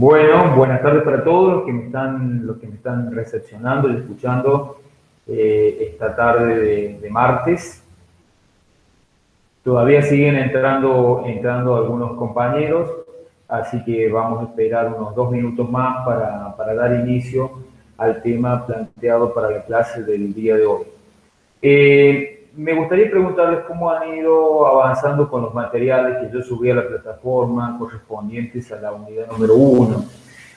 Bueno, buenas tardes para todos los que me están recepcionando y escuchando esta tarde de martes. Todavía siguen entrando algunos compañeros, así que vamos a esperar unos 2 minutos más para dar inicio al tema planteado para la clase del día de hoy. Me gustaría preguntarles cómo han ido avanzando con los materiales que yo subí a la plataforma correspondientes a la unidad número 1.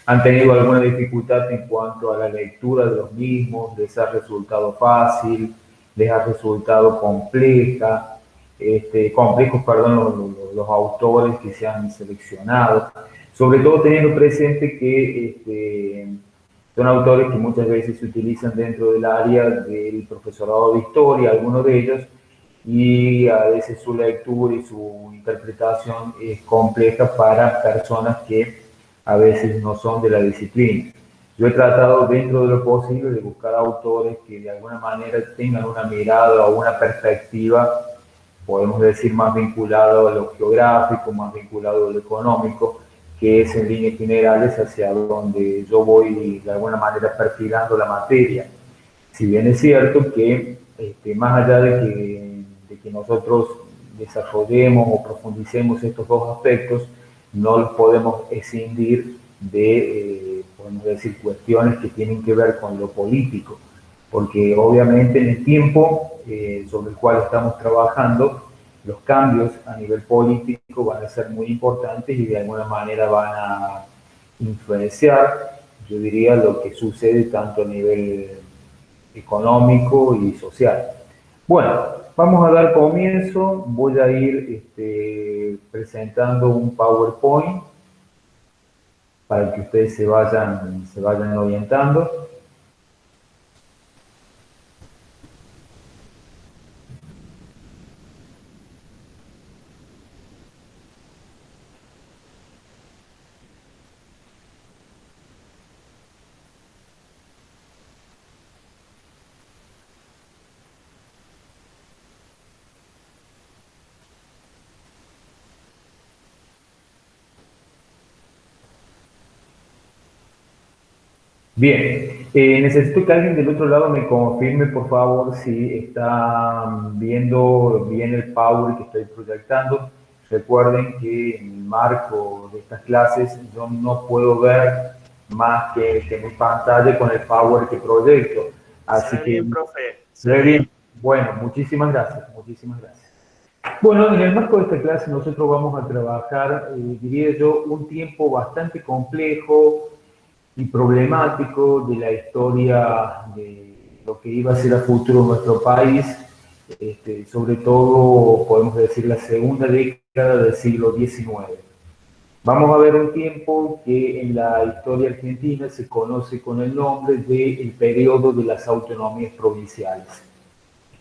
¿Han tenido alguna dificultad en cuanto a la lectura de los mismos? ¿Les ha resultado fácil? ¿Les ha resultado complejos, los autores que se han seleccionado? Sobre todo teniendo presente que son autores que muchas veces se utilizan dentro del área del profesorado de historia, algunos de ellos, y a veces su lectura y su interpretación es compleja para personas que a veces no son de la disciplina. Yo he tratado dentro de lo posible de buscar autores que de alguna manera tengan una mirada o una perspectiva, podemos decir, más vinculado a lo geográfico, más vinculado a lo económico, que es en líneas generales hacia donde yo voy de alguna manera perfilando la materia. Si bien es cierto que más allá de que nosotros desarrollemos o profundicemos estos dos aspectos, no los podemos escindir de, podemos decir, cuestiones que tienen que ver con lo político, porque obviamente en el tiempo sobre el cual estamos trabajando, los cambios a nivel político van a ser muy importantes y de alguna manera van a influenciar, yo diría, lo que sucede tanto a nivel económico y social. Bueno, vamos a dar comienzo. Voy a ir presentando un PowerPoint para que ustedes se vayan orientando. Bien, necesito que alguien del otro lado me confirme, por favor, si está viendo bien el Power que estoy proyectando. Recuerden que en el marco de estas clases yo no puedo ver más que mi pantalla con el Power que proyecto. Así Se ve que, bien, profe. se ve bien. Bueno, muchísimas gracias, muchísimas gracias. Bueno, en el marco de esta clase nosotros vamos a trabajar, diría yo, un tiempo bastante complejo y problemático de la historia de lo que iba a ser a futuro nuestro país, sobre todo, podemos decir, la segunda década del siglo XIX. Vamos a ver un tiempo que en la historia argentina se conoce con el nombre del periodo de las autonomías provinciales.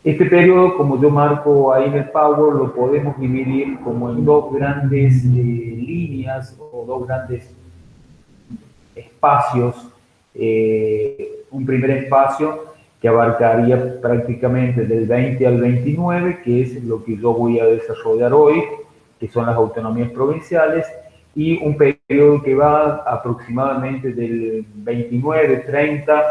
Este periodo, como yo marco ahí en el Power, lo podemos dividir como en dos grandes líneas o dos grandes espacios. Un primer espacio que abarcaría prácticamente del 20 al 29, que es lo que yo voy a desarrollar hoy, que son las autonomías provinciales, y un periodo que va aproximadamente del 29-30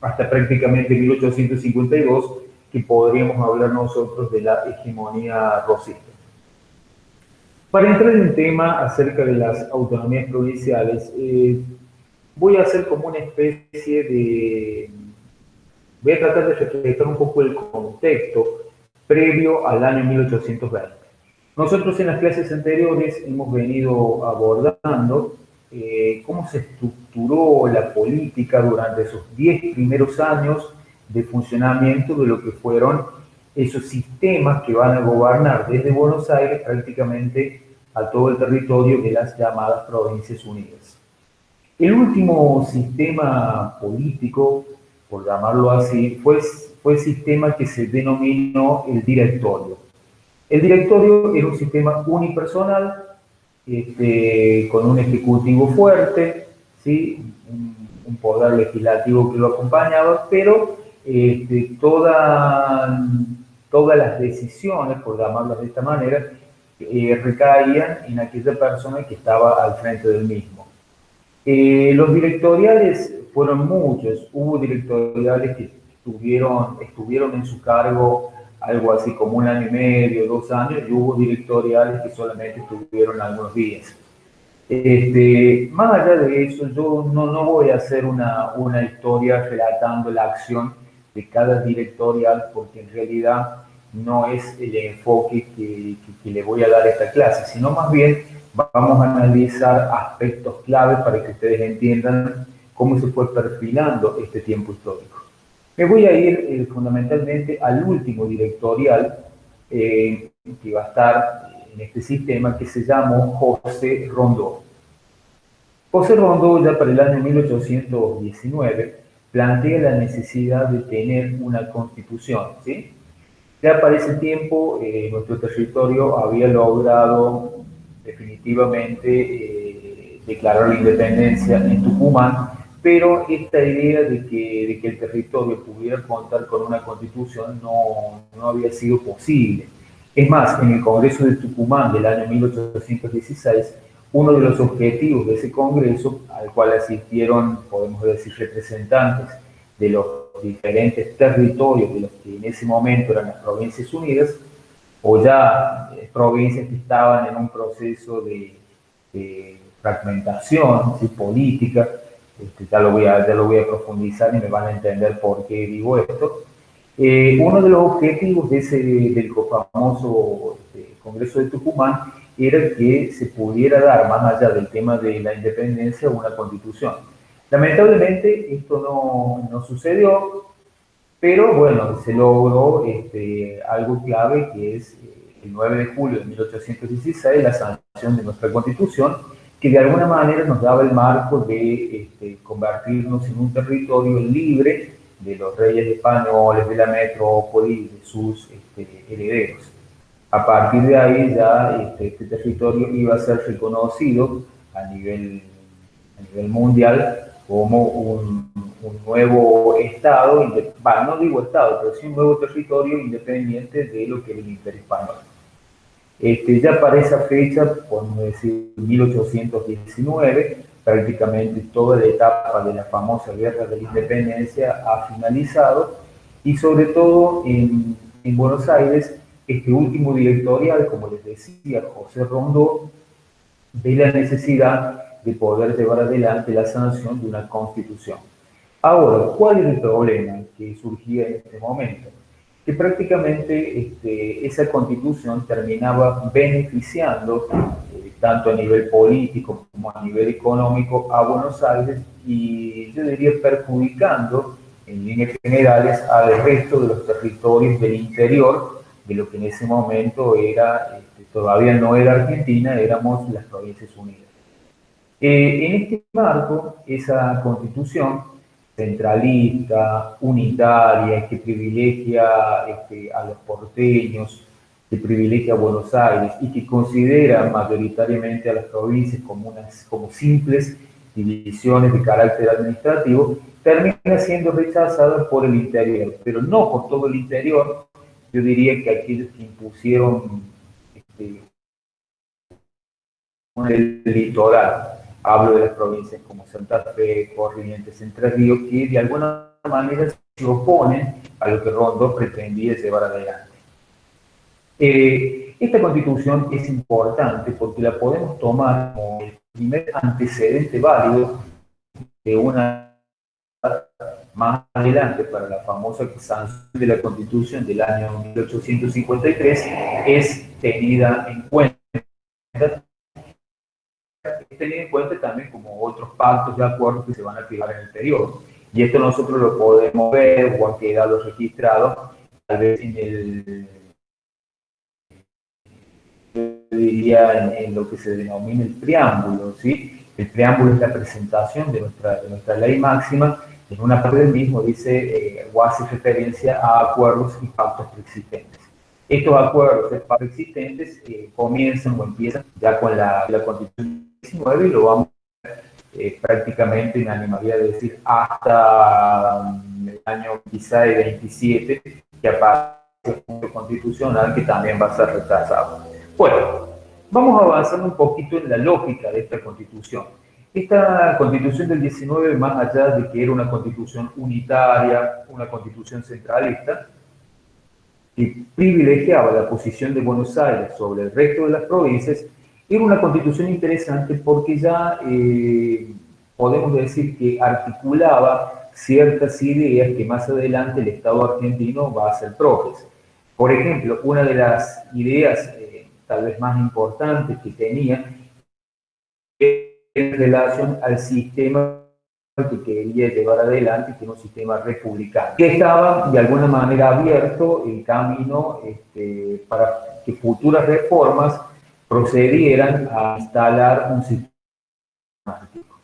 hasta prácticamente 1852, que podríamos hablar nosotros de la hegemonía rosista. Para entrar en tema acerca de las autonomías provinciales, voy a hacer como una especie de... Voy a tratar de reflejar un poco el contexto previo al año 1820. Nosotros en las clases anteriores hemos venido abordando cómo se estructuró la política durante esos 10 primeros años de funcionamiento de lo que fueron esos sistemas que van a gobernar desde Buenos Aires prácticamente a todo el territorio de las llamadas Provincias Unidas. El último sistema político, por llamarlo así, fue el sistema que se denominó el directorio. El directorio era un sistema unipersonal, con un ejecutivo fuerte, ¿sí? un poder legislativo que lo acompañaba, pero todas las decisiones, por llamarlas de esta manera, recaían en aquella persona que estaba al frente del mismo. Los directoriales fueron muchos. Hubo directoriales que estuvieron en su cargo algo así como 1 año y medio, 2 años, y hubo directoriales que solamente estuvieron algunos días. Más allá de eso, yo no voy a hacer una historia relatando la acción de cada directorial, porque en realidad no es el enfoque que le voy a dar a esta clase, sino más bien vamos a analizar aspectos clave para que ustedes entiendan cómo se fue perfilando este tiempo histórico. Me voy a ir fundamentalmente al último directorial que va a estar en este sistema, que se llamó José Rondó. José Rondó, ya para el año 1819, plantea la necesidad de tener una constitución, ¿sí? Ya para ese tiempo, nuestro territorio había logrado definitivamente declarar la independencia en Tucumán, pero esta idea de que el territorio pudiera contar con una constitución no había sido posible. Es más, en el Congreso de Tucumán del año 1816, uno de los objetivos de ese Congreso, al cual asistieron, podemos decir, representantes de los diferentes territorios de los que en ese momento eran las Provincias Unidas, o ya provincias que estaban en un proceso de fragmentación, ¿sí? Política. Ya lo voy a profundizar y me van a entender por qué digo esto. Uno de los objetivos del famoso Congreso de Tucumán era que se pudiera dar, más allá del tema de la independencia, una constitución. Lamentablemente esto no sucedió, pero bueno, se logró algo clave, que es el 9 de julio de 1816, la sanción de nuestra Constitución, que de alguna manera nos daba el marco de convertirnos en un territorio libre de los reyes españoles, de la metrópoli y de sus herederos. A partir de ahí ya este territorio iba a ser reconocido a nivel mundial como un nuevo estado, no digo estado, pero sí un nuevo territorio independiente de lo que era el Imperio Español. Ya para esa fecha, podemos decir 1819, prácticamente toda la etapa de la famosa Guerra de la Independencia ha finalizado, y sobre todo en Buenos Aires, este último directorial, como les decía, José Rondó, ve la necesidad de poder llevar adelante la sanción de una constitución. Ahora, ¿cuál es el problema que surgía en este momento? Que prácticamente esa constitución terminaba beneficiando tanto a nivel político como a nivel económico a Buenos Aires, y yo diría perjudicando en líneas generales al resto de los territorios del interior de lo que en ese momento era, todavía no era Argentina, éramos las Provincias Unidas. En este marco, esa constitución centralista, unitaria, que privilegia a los porteños, que privilegia a Buenos Aires y que considera mayoritariamente a las provincias como simples divisiones de carácter administrativo, termina siendo rechazada por el interior, pero no por todo el interior. Yo diría que aquellos que impusieron el litoral, hablo de las provincias como Santa Fe, Corrientes, Entre Ríos, que de alguna manera se oponen a lo que Rondó pretendía llevar adelante. Esta constitución es importante porque la podemos tomar como el primer antecedente válido de una más adelante para la famosa sanción de la Constitución del año 1853 es tenida en cuenta también como otros pactos de acuerdos que se van a firmar en el periodo. Y esto nosotros lo podemos ver o ha quedado registrado tal vez diría en lo que se denomina el preámbulo, ¿sí? El preámbulo es la presentación de nuestra ley máxima. En una parte del mismo dice o hace referencia a acuerdos y pactos preexistentes. Estos acuerdos y pactos preexistentes comienzan o empiezan ya con la Constitución 19, y lo vamos a ver prácticamente, me animaría a decir, hasta el año quizá de 27, que aparece un punto constitucional que también va a ser rechazado. Bueno, vamos a avanzar un poquito en la lógica de esta Constitución. Esta constitución del 19, más allá de que era una constitución unitaria, una constitución centralista, que privilegiaba la posición de Buenos Aires sobre el resto de las provincias, era una constitución interesante porque ya podemos decir que articulaba ciertas ideas que más adelante el Estado argentino va a hacer propias. Por ejemplo, una de las ideas tal vez más importantes que tenía en relación al sistema que quería llevar adelante, que era un sistema republicano, que estaba de alguna manera abierto el camino para que futuras reformas procedieran a instalar un sistema monárquico.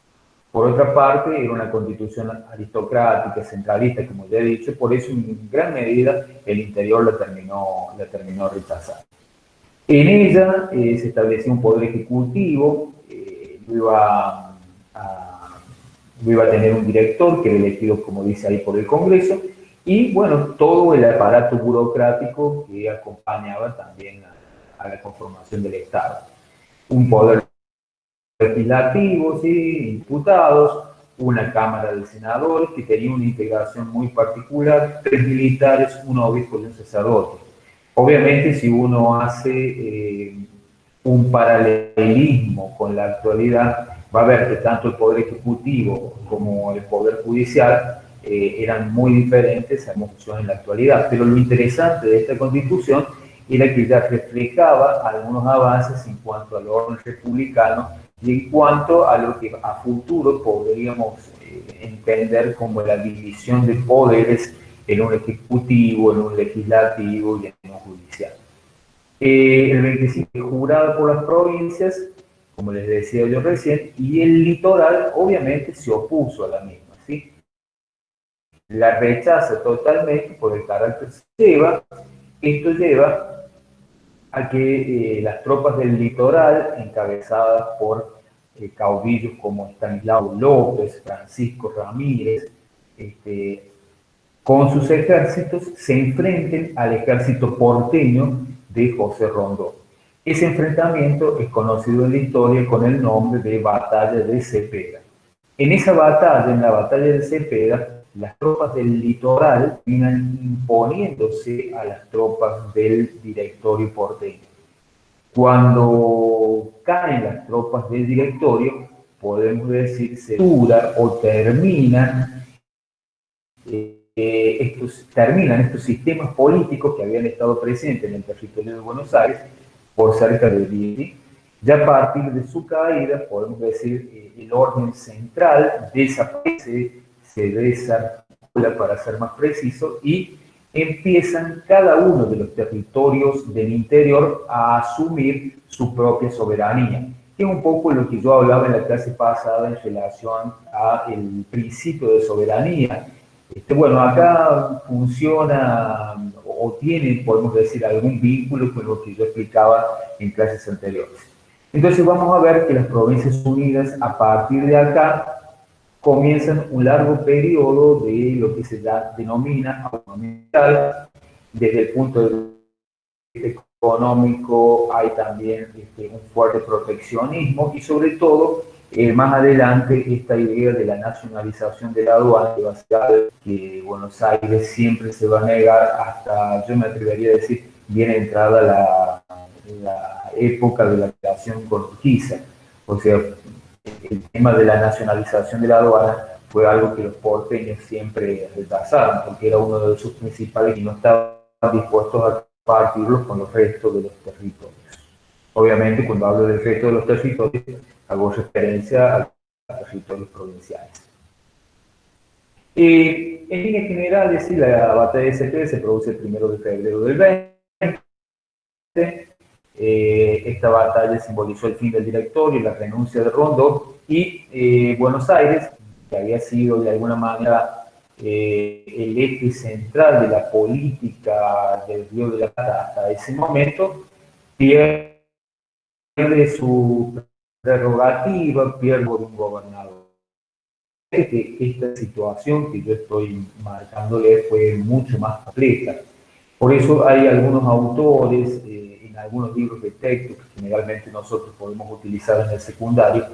Por otra parte, era una constitución aristocrática, centralista, como ya he dicho, por eso en gran medida el interior la terminó rechazando. En ella se establecía un poder ejecutivo, iba a tener un director que era elegido, como dice ahí, por el Congreso, y bueno, todo el aparato burocrático que acompañaba también a la conformación del Estado. Un poder legislativo, ¿sí? Diputados, una Cámara de Senadores que tenía una integración muy particular, 3 militares, un obispo y un sacerdote. Obviamente, si uno hace un paralelismo con la actualidad, va a ver que tanto el Poder Ejecutivo como el Poder Judicial eran muy diferentes a cómo funcionan en la actualidad. Pero lo interesante de esta Constitución era que ya reflejaba algunos avances en cuanto al orden republicano y en cuanto a lo que a futuro podríamos entender como la división de poderes en un ejecutivo, en un legislativo y en un judicial. El 25 jurado por las provincias, como les decía yo recién, y el litoral obviamente se opuso a la misma, ¿sí? La rechaza totalmente por el carácter que lleva. Esto lleva a que las tropas del litoral, encabezadas por caudillos como Estanislao López, Francisco Ramírez, con sus ejércitos se enfrenten al ejército porteño de José Rondón. Ese enfrentamiento es conocido en la historia con el nombre de Batalla de Cepeda. En esa batalla, en la Batalla de Cepeda, las tropas del litoral terminan imponiéndose a las tropas del directorio porteño. Cuando caen las tropas del directorio, podemos decir, se dura o terminan estos sistemas políticos que habían estado presentes en el territorio de Buenos Aires por cerca de 10. Ya a partir de su caída, podemos decir, el orden central desaparece, se desarticula, para ser más preciso, y empiezan cada uno de los territorios del interior a asumir su propia soberanía, que es un poco lo que yo hablaba en la clase pasada en relación al principio de soberanía. Bueno, acá funciona o tiene, podemos decir, algún vínculo con lo que yo explicaba en clases anteriores. Entonces vamos a ver que las Provincias Unidas, a partir de acá, comienzan un largo periodo de lo que se denomina autonomía. Desde el punto de vista económico hay también un fuerte proteccionismo y sobre todo más adelante esta idea de la nacionalización de la aduana, que va a ser que Buenos Aires siempre se va a negar hasta, yo me atrevería a decir, bien entrada la época de la relación con Urquiza. O sea, el tema de la nacionalización de la aduana fue algo que los porteños siempre rechazaron, porque era uno de sus principales y no estaban dispuestos a compartirlos con los restos de los territorios. Obviamente, cuando hablo del resto de los territorios, hago referencia a los territorios provinciales. En líneas generales, sí, la batalla de Cepeda se produce el 1 de febrero del 20. Esta batalla simbolizó el fin del directorio y la renuncia de Rondón, y Buenos Aires, que había sido de alguna manera el eje central de la política del Río de la Plata hasta ese momento, pierde su prerrogativa, pierde por un gobernador. Esta situación que yo estoy marcándole fue mucho más compleja. Por eso hay algunos autores, en algunos libros de texto que generalmente nosotros podemos utilizar en el secundario,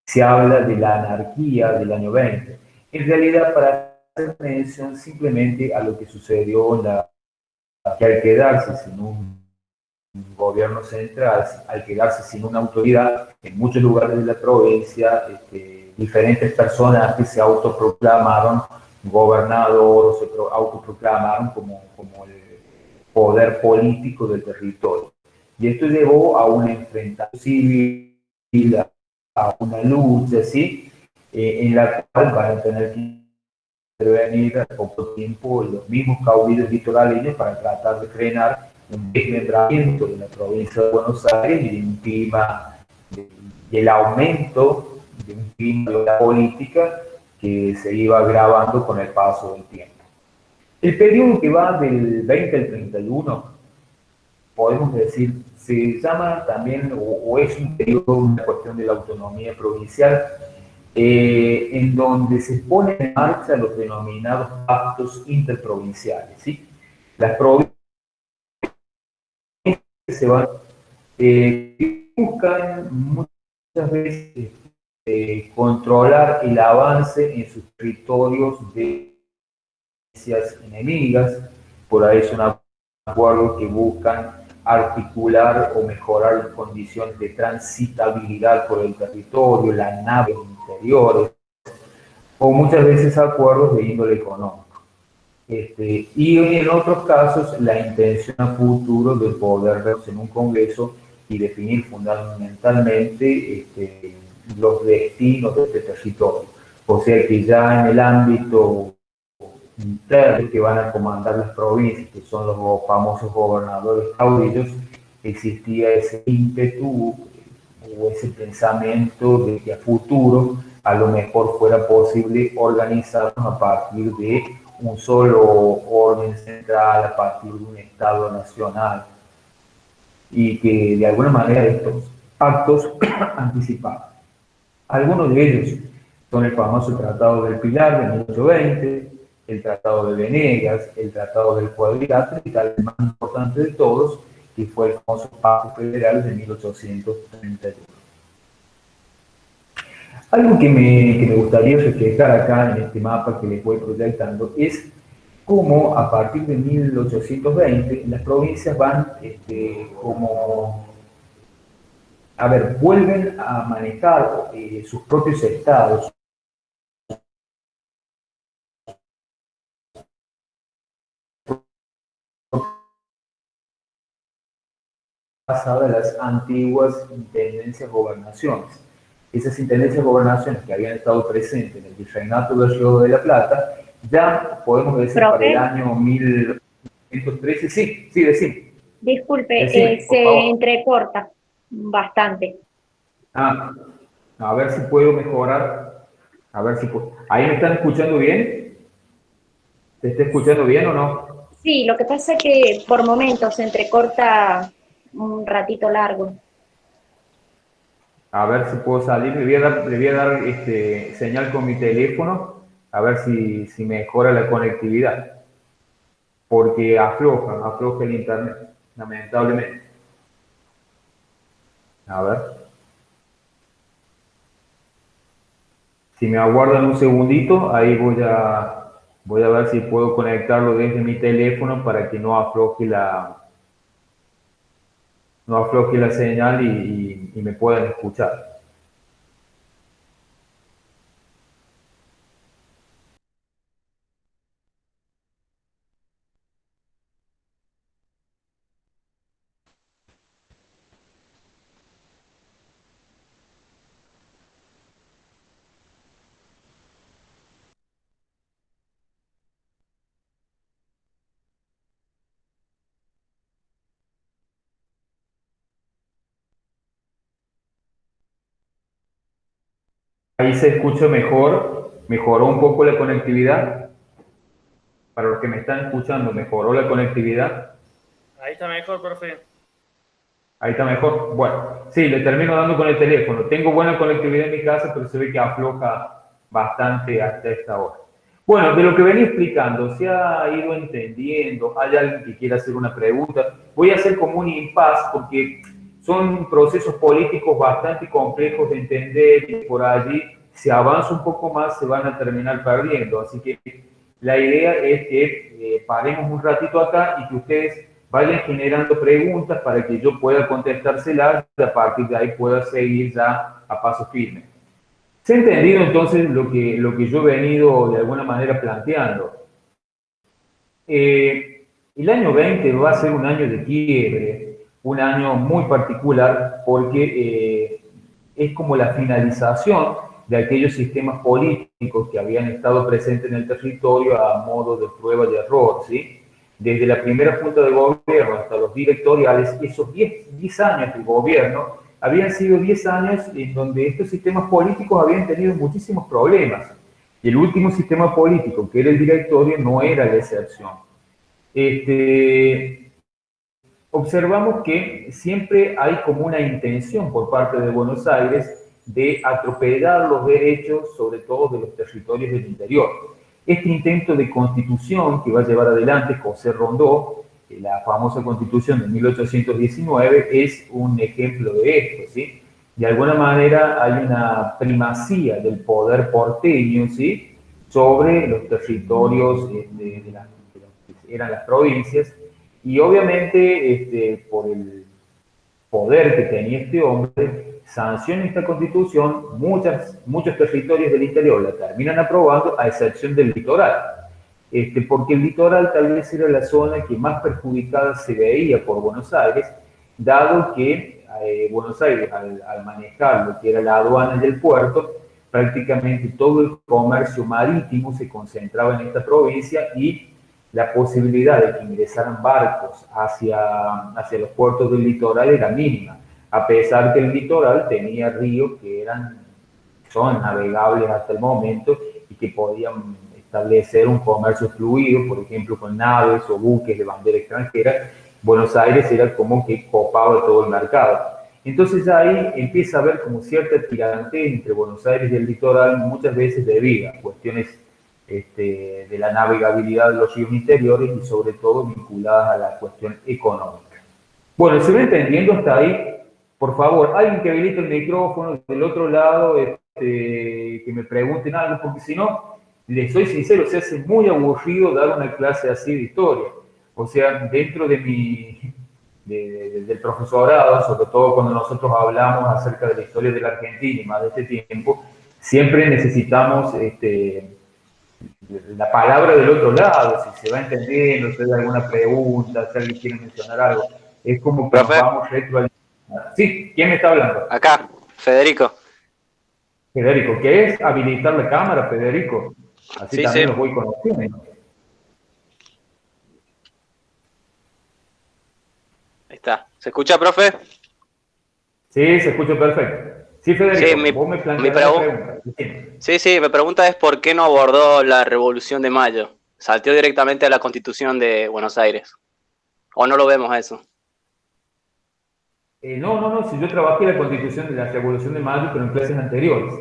se habla de la anarquía del año 20. En realidad, para hacer mención simplemente a lo que sucedió que al quedarse sin un gobierno central, al quedarse sin una autoridad, en muchos lugares de la provincia, diferentes personajes se autoproclamaron gobernador, se autoproclamaron como el poder político del territorio. Y esto llevó a un enfrentamiento civil, a una lucha, ¿sí? En la cual van a tener que intervenir a poco tiempo los mismos caudillos litoraleños para tratar de frenar un desmembramiento de la provincia de Buenos Aires y de un clima, y el aumento de un clima de la política que se iba agravando con el paso del tiempo. El periodo que va del 20 al 31, podemos decir, se llama también, o es un periodo, una cuestión de la autonomía provincial, en donde se ponen en marcha los denominados pactos interprovinciales, ¿sí? Las provincias se van, buscan muchas veces controlar el avance en sus territorios de enemigas, por ahí es un acuerdo que buscan articular o mejorar las condiciones de transitabilidad por el territorio, las naves interiores, o muchas veces acuerdos de índole económico. Y en otros casos, la intención a futuro de poder verse en un congreso y definir fundamentalmente los destinos de este territorio. O sea que ya en el ámbito interno que van a comandar las provincias, que son los famosos gobernadores caudillos, existía ese ímpetu o ese pensamiento de que a futuro a lo mejor fuera posible organizarnos a partir de un solo orden central, a partir de un Estado nacional, y que de alguna manera estos actos anticipados. Algunos de ellos son el famoso Tratado del Pilar de 1820, el Tratado de Venegas, el Tratado del Cuadrilátero y tal, el más importante de todos, que fue el famoso Pacto Federal de 1831. Algo que me gustaría reflejar acá en este mapa que les voy proyectando es cómo a partir de 1820 las provincias van vuelven a manejar sus propios estados, pasadas las antiguas intendencias-gobernaciones. Esas intendencias-gobernaciones que habían estado presentes en el virreinato del Río de la Plata, ya podemos decir para el año 1913, sí, decime. Disculpe, se entrecorta bastante. A ver si puedo mejorar. A ver si puedo. ¿Ahí me están escuchando bien? ¿Se está escuchando bien o no? Sí, lo que pasa es que por momentos se entrecorta un ratito largo. A ver si puedo salir. Le voy a dar señal con mi teléfono, a ver si mejora la conectividad. Porque afloja el internet, lamentablemente. A ver. Si me aguardan un segundito, ahí voy a ver si puedo conectarlo desde mi teléfono para que no afloje la señal y me puedan escuchar. Ahí se escucha mejor, mejoró un poco la conectividad. Para los que me están escuchando, mejoró la conectividad. Ahí está mejor, profe. Ahí está mejor. Bueno, sí, le termino dando con el teléfono. Tengo buena conectividad en mi casa, pero se ve que afloja bastante hasta esta hora. Bueno, de lo que venía explicando, se ha ido entendiendo. ¿Hay alguien que quiera hacer una pregunta? Voy a hacer como un impasse porque son procesos políticos bastante complejos de entender y por allí si avanza un poco más se van a terminar perdiendo. Así que la idea es que paremos un ratito acá y que ustedes vayan generando preguntas para que yo pueda contestárselas y a partir de ahí pueda seguir ya a paso firme. ¿Se ha entendido entonces lo que yo he venido de alguna manera planteando? El año 20 va a ser un año de quiebre, un año muy particular porque es como la finalización de aquellos sistemas políticos que habían estado presentes en el territorio a modo de prueba y error, ¿sí? Desde la primera junta de gobierno hasta los directoriales, esos 10 años de gobierno habían sido 10 años en donde estos sistemas políticos habían tenido muchísimos problemas. Y el último sistema político, que era el directorio, no era la excepción. Observamos que siempre hay como una intención por parte de Buenos Aires de atropellar los derechos, sobre todo de los territorios del interior. Este intento de constitución que va a llevar adelante José Rondó, la famosa constitución de 1819, es un ejemplo de esto, ¿sí? De alguna manera hay una primacía del poder porteño, ¿sí? Sobre los territorios de las que eran las provincias, y obviamente por el poder que tenía este hombre, sanciona esta constitución, muchos territorios del interior la terminan aprobando, a excepción del litoral. Porque el litoral tal vez era la zona que más perjudicada se veía por Buenos Aires, dado que Buenos Aires, al manejar lo que era la aduana y el puerto, prácticamente todo el comercio marítimo se concentraba en esta provincia y la posibilidad de que ingresaran barcos hacia los puertos del litoral era mínima, a pesar que el litoral tenía ríos que son navegables hasta el momento y que podían establecer un comercio fluido, por ejemplo, con naves o buques de bandera extranjera. Buenos Aires era como que copaba todo el mercado. Entonces ya ahí empieza a haber como cierta tirantez entre Buenos Aires y el litoral, muchas veces debido a cuestiones de la navegabilidad de los ríos interiores y sobre todo vinculadas a la cuestión económica. Bueno, ¿se va entendiendo hasta ahí? Por favor, alguien que habilite el micrófono del otro lado, que me pregunten algo, porque si no, les soy sincero, se hace muy aburrido dar una clase así de historia. O sea, dentro de del profesorado, sobre todo cuando nosotros hablamos acerca de la historia de la Argentina y más de este tiempo, siempre necesitamos la palabra del otro lado, si se va entendiendo, si hay alguna pregunta, si alguien quiere mencionar algo. Es como que nos vamos retroalimentando. Sí, ¿quién me está hablando? Acá, Federico. Federico, ¿qué es habilitar la cámara, Federico? Así sí, también los voy conociendo. Ahí está. ¿Se escucha, profe? Sí, se escucha perfecto. Sí, Federico, sí, vos me planteas la pregunta. Sí, mi pregunta es ¿por qué no abordó la Revolución de Mayo? Salteó directamente a la Constitución de Buenos Aires. ¿O no lo vemos eso? No, si yo trabajé la Constitución de la Revolución de Mayo, pero en clases anteriores.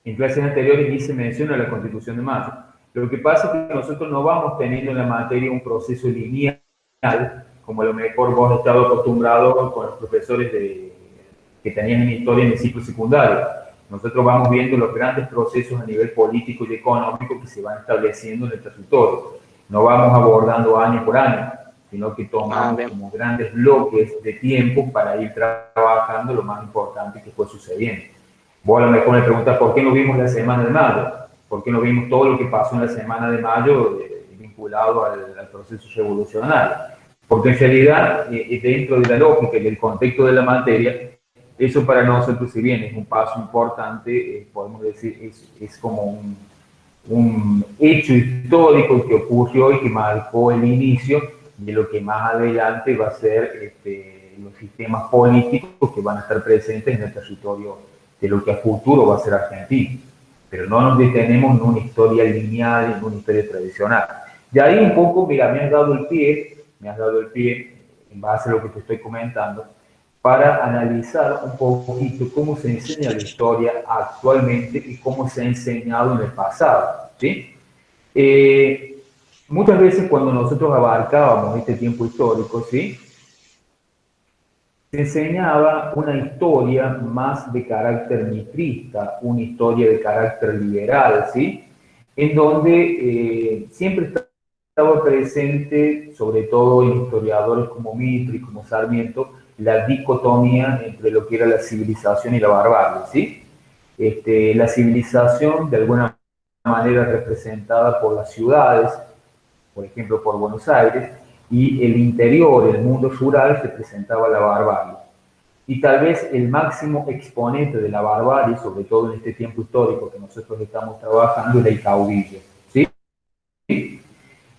En clases anteriores hice mención a la Constitución de Mayo. Lo que pasa es que nosotros no vamos teniendo en la materia un proceso lineal, como a lo mejor vos has estado acostumbrado con los profesores que tenían en historia en el ciclo secundario. Nosotros vamos viendo los grandes procesos a nivel político y económico que se van estableciendo en el territorio. No vamos abordando año por año, sino que tomamos como grandes bloques de tiempo para ir trabajando lo más importante que fue sucediendo. Vos a lo mejor me preguntas por qué no vimos la semana de mayo, por qué no vimos todo lo que pasó en la semana de mayo vinculado al proceso revolucionario. Porque en realidad, dentro de la lógica y del contexto de la materia, eso para nosotros, si bien es un paso importante, podemos decir, es como un hecho histórico que ocurrió y que marcó el inicio de lo que más adelante va a ser los sistemas políticos que van a estar presentes en el territorio de lo que a futuro va a ser Argentina. Pero no nos detenemos en una historia lineal, en una historia tradicional. De ahí un poco, mira, me has dado el pie en base a lo que te estoy comentando, para analizar un poquito cómo se enseña la historia actualmente y cómo se ha enseñado en el pasado, ¿sí? Muchas veces cuando nosotros abarcábamos este tiempo histórico, ¿sí? se enseñaba una historia más de carácter mitrista, una historia de carácter liberal, ¿sí? En donde siempre estaba presente, sobre todo en historiadores como Mitre y como Sarmiento, la dicotomía entre lo que era la civilización y la barbarie, ¿sí? La civilización, de alguna manera representada por las ciudades, por ejemplo, por Buenos Aires, y el interior, el mundo rural, representaba la barbarie. Y tal vez el máximo exponente de la barbarie, sobre todo en este tiempo histórico que nosotros estamos trabajando, era el caudillo, ¿sí?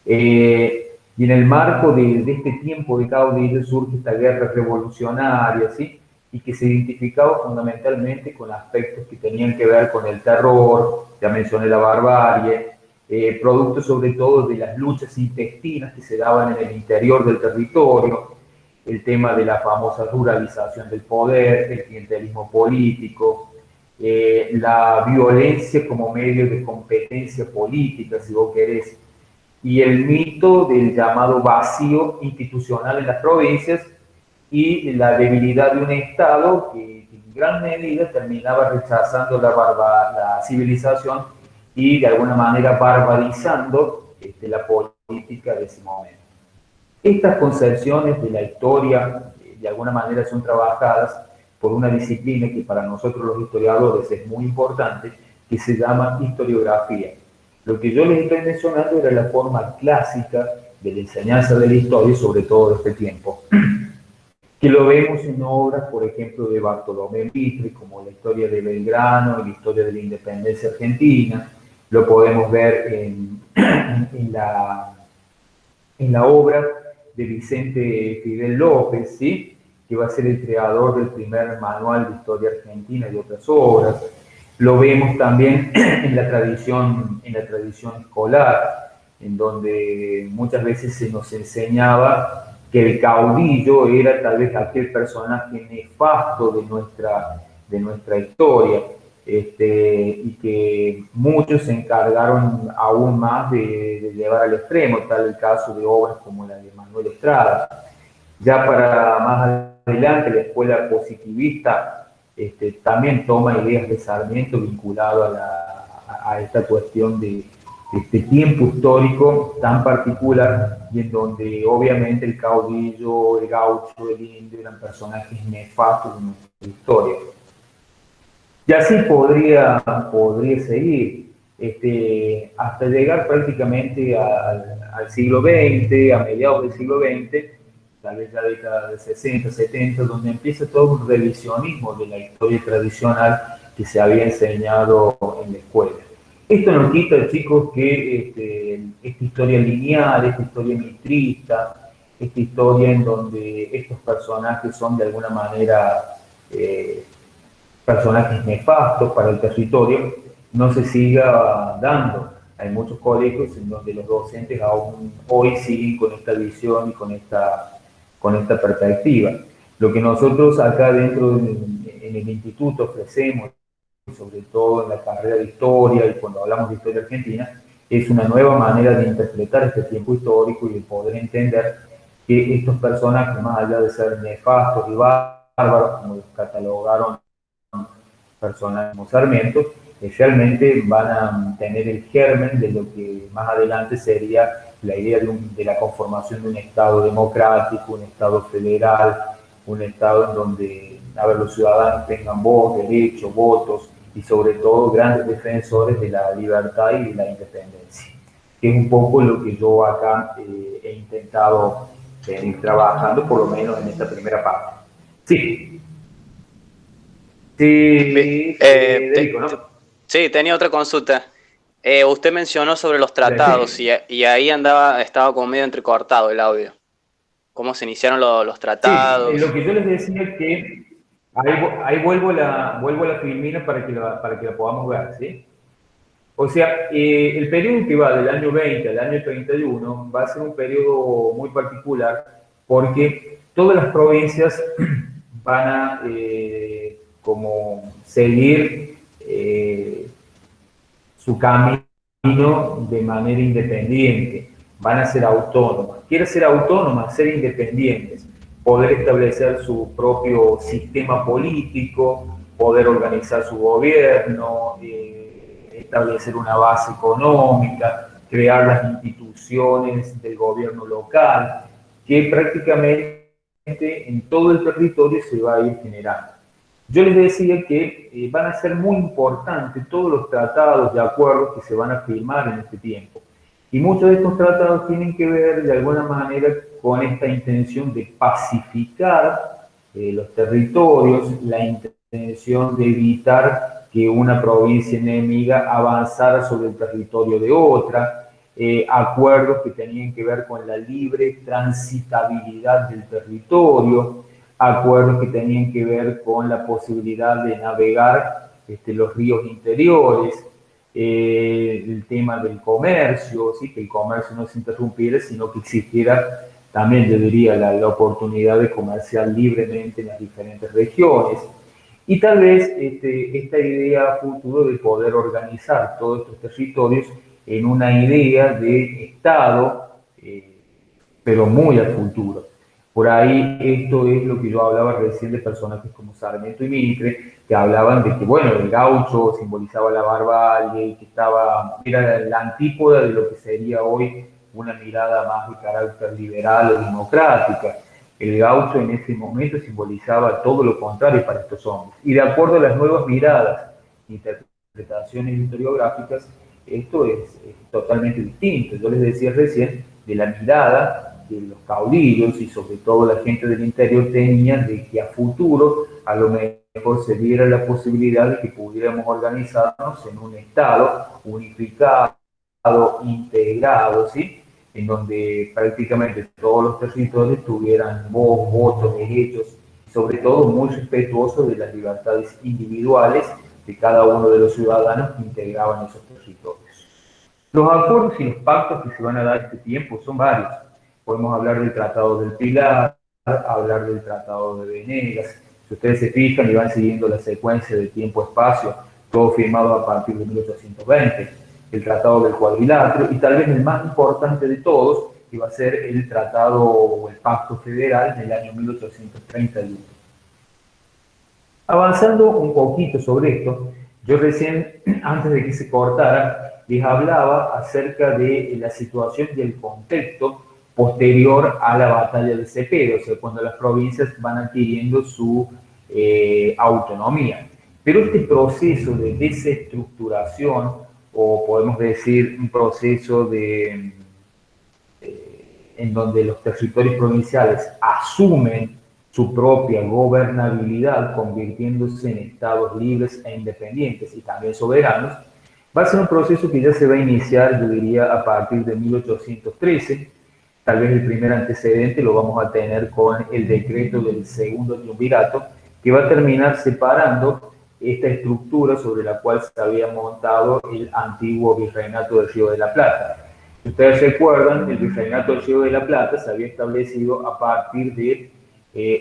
Y en el marco de este tiempo de caudillo surge esta guerra revolucionaria, ¿sí? Y que se identificaba fundamentalmente con aspectos que tenían que ver con el terror, ya mencioné la barbarie, producto sobre todo de las luchas intestinas que se daban en el interior del territorio, el tema de la famosa ruralización del poder, el clientelismo político, la violencia como medio de competencia política, si vos querés, y el mito del llamado vacío institucional en las provincias y la debilidad de un Estado que en gran medida terminaba rechazando la civilización y de alguna manera barbarizando la política de ese momento. Estas concepciones de la historia de alguna manera son trabajadas por una disciplina que para nosotros los historiadores es muy importante, que se llama historiografía. Lo que yo les estoy mencionando era la forma clásica de la enseñanza de la historia, sobre todo de este tiempo, que lo vemos en obras, por ejemplo, de Bartolomé Mitre, como la historia de Belgrano, la historia de la independencia argentina, lo podemos ver en la obra de Vicente Fidel López, ¿sí? Que va a ser el creador del primer manual de historia argentina y otras obras. Lo vemos también en la tradición escolar, en donde muchas veces se nos enseñaba que el caudillo era tal vez aquel personaje nefasto de nuestra historia, y que muchos se encargaron aún más de llevar al extremo, tal el caso de obras como la de Manuel Estrada. Ya para más adelante, la escuela positivista también toma ideas de Sarmiento vinculado a esta cuestión de este tiempo histórico tan particular y en donde obviamente el caudillo, el gaucho, el indio eran personajes nefastos de nuestra historia. Y así podría seguir, hasta llegar prácticamente al siglo XX, a mediados del siglo XX, tal vez la década de 60, 70, donde empieza todo un revisionismo de la historia tradicional que se había enseñado en la escuela. Esto no quita, chicos, que esta historia lineal, esta historia mitrista, esta historia en donde estos personajes son de alguna manera personajes nefastos para el territorio, no se siga dando. Hay muchos colegios en donde los docentes aún hoy siguen con esta visión y con esta perspectiva. Lo que nosotros acá dentro en el instituto ofrecemos, sobre todo en la carrera de historia y cuando hablamos de historia argentina, es una nueva manera de interpretar este tiempo histórico y de poder entender que estos personajes, más allá de ser nefastos y bárbaros, como los catalogaron personas como Sarmiento, realmente van a tener el germen de lo que más adelante sería la idea de la conformación de un Estado democrático, un Estado federal, un Estado en donde los ciudadanos tengan voz, derechos, votos y sobre todo grandes defensores de la libertad y de la independencia, que es un poco lo que yo acá he intentado venir trabajando, por lo menos en esta primera parte. Sí. Sí, Federico, ¿no? Sí, tenía otra consulta. Usted mencionó sobre los tratados y ahí estaba como medio entrecortado el audio. ¿Cómo se iniciaron los tratados? Sí, lo que yo les decía es que ahí vuelvo a la filmina para que la podamos ver, ¿sí? O sea, el periodo que va del año 20 al año 31 va a ser un periodo muy particular porque todas las provincias van a como seguir su camino de manera independiente, van a ser autónomas. Quieren ser autónomas, ser independientes. poder establecer su propio sistema político, poder organizar su gobierno, establecer una base económica, crear las instituciones del gobierno local, que prácticamente en todo el territorio se va a ir generando. Yo les decía que van a ser muy importantes todos los tratados de acuerdos que se van a firmar en este tiempo. Y muchos de estos tratados tienen que ver de alguna manera con esta intención de pacificar los territorios, la intención de evitar que una provincia enemiga avanzara sobre el territorio de otra, acuerdos que tenían que ver con la libre transitabilidad del territorio, acuerdos que tenían que ver con la posibilidad de navegar los ríos interiores, el tema del comercio, ¿sí? Que el comercio no se interrumpiera, sino que existiera también, yo diría, la oportunidad de comerciar libremente en las diferentes regiones. Y tal vez esta idea a futuro de poder organizar todos estos territorios en una idea de Estado, pero muy al futuro. Por ahí esto es lo que yo hablaba recién de personajes como Sarmiento y Mitre, que hablaban de que, bueno, el gaucho simbolizaba la barbarie, que era la antípoda de lo que sería hoy una mirada más de carácter liberal o democrática. El gaucho en ese momento simbolizaba todo lo contrario para estos hombres. Y de acuerdo a las nuevas miradas, interpretaciones historiográficas, esto es totalmente distinto. Yo les decía recién de la mirada de los caudillos y sobre todo la gente del interior tenía de que a futuro a lo mejor se diera la posibilidad de que pudiéramos organizarnos en un Estado unificado, integrado, ¿sí? En donde prácticamente todos los territorios tuvieran voz, voto, derechos, y sobre todo muy respetuosos de las libertades individuales de cada uno de los ciudadanos que integraban esos territorios. Los acuerdos y los pactos que se van a dar este tiempo son varios. Podemos hablar del Tratado del Pilar, hablar del Tratado de Venegas. Si ustedes se fijan y van siguiendo la secuencia de tiempo-espacio, todo firmado a partir de 1820, el Tratado del Cuadrilátero, y tal vez el más importante de todos, que va a ser el Tratado o el Pacto Federal del año 1831. Avanzando un poquito sobre esto, yo recién, antes de que se cortara, les hablaba acerca de la situación y el contexto posterior a la batalla de Cepeda, o sea, cuando las provincias van adquiriendo su autonomía. Pero este proceso de desestructuración, o podemos decir un proceso en donde los territorios provinciales asumen su propia gobernabilidad, convirtiéndose en estados libres e independientes y también soberanos, va a ser un proceso que ya se va a iniciar, yo diría, a partir de 1813. Tal vez el primer antecedente lo vamos a tener con el decreto del segundo triunvirato, que va a terminar separando esta estructura sobre la cual se había montado el antiguo virreinato del Río de la Plata. Si ustedes recuerdan, el virreinato del Río de la Plata se había establecido a partir de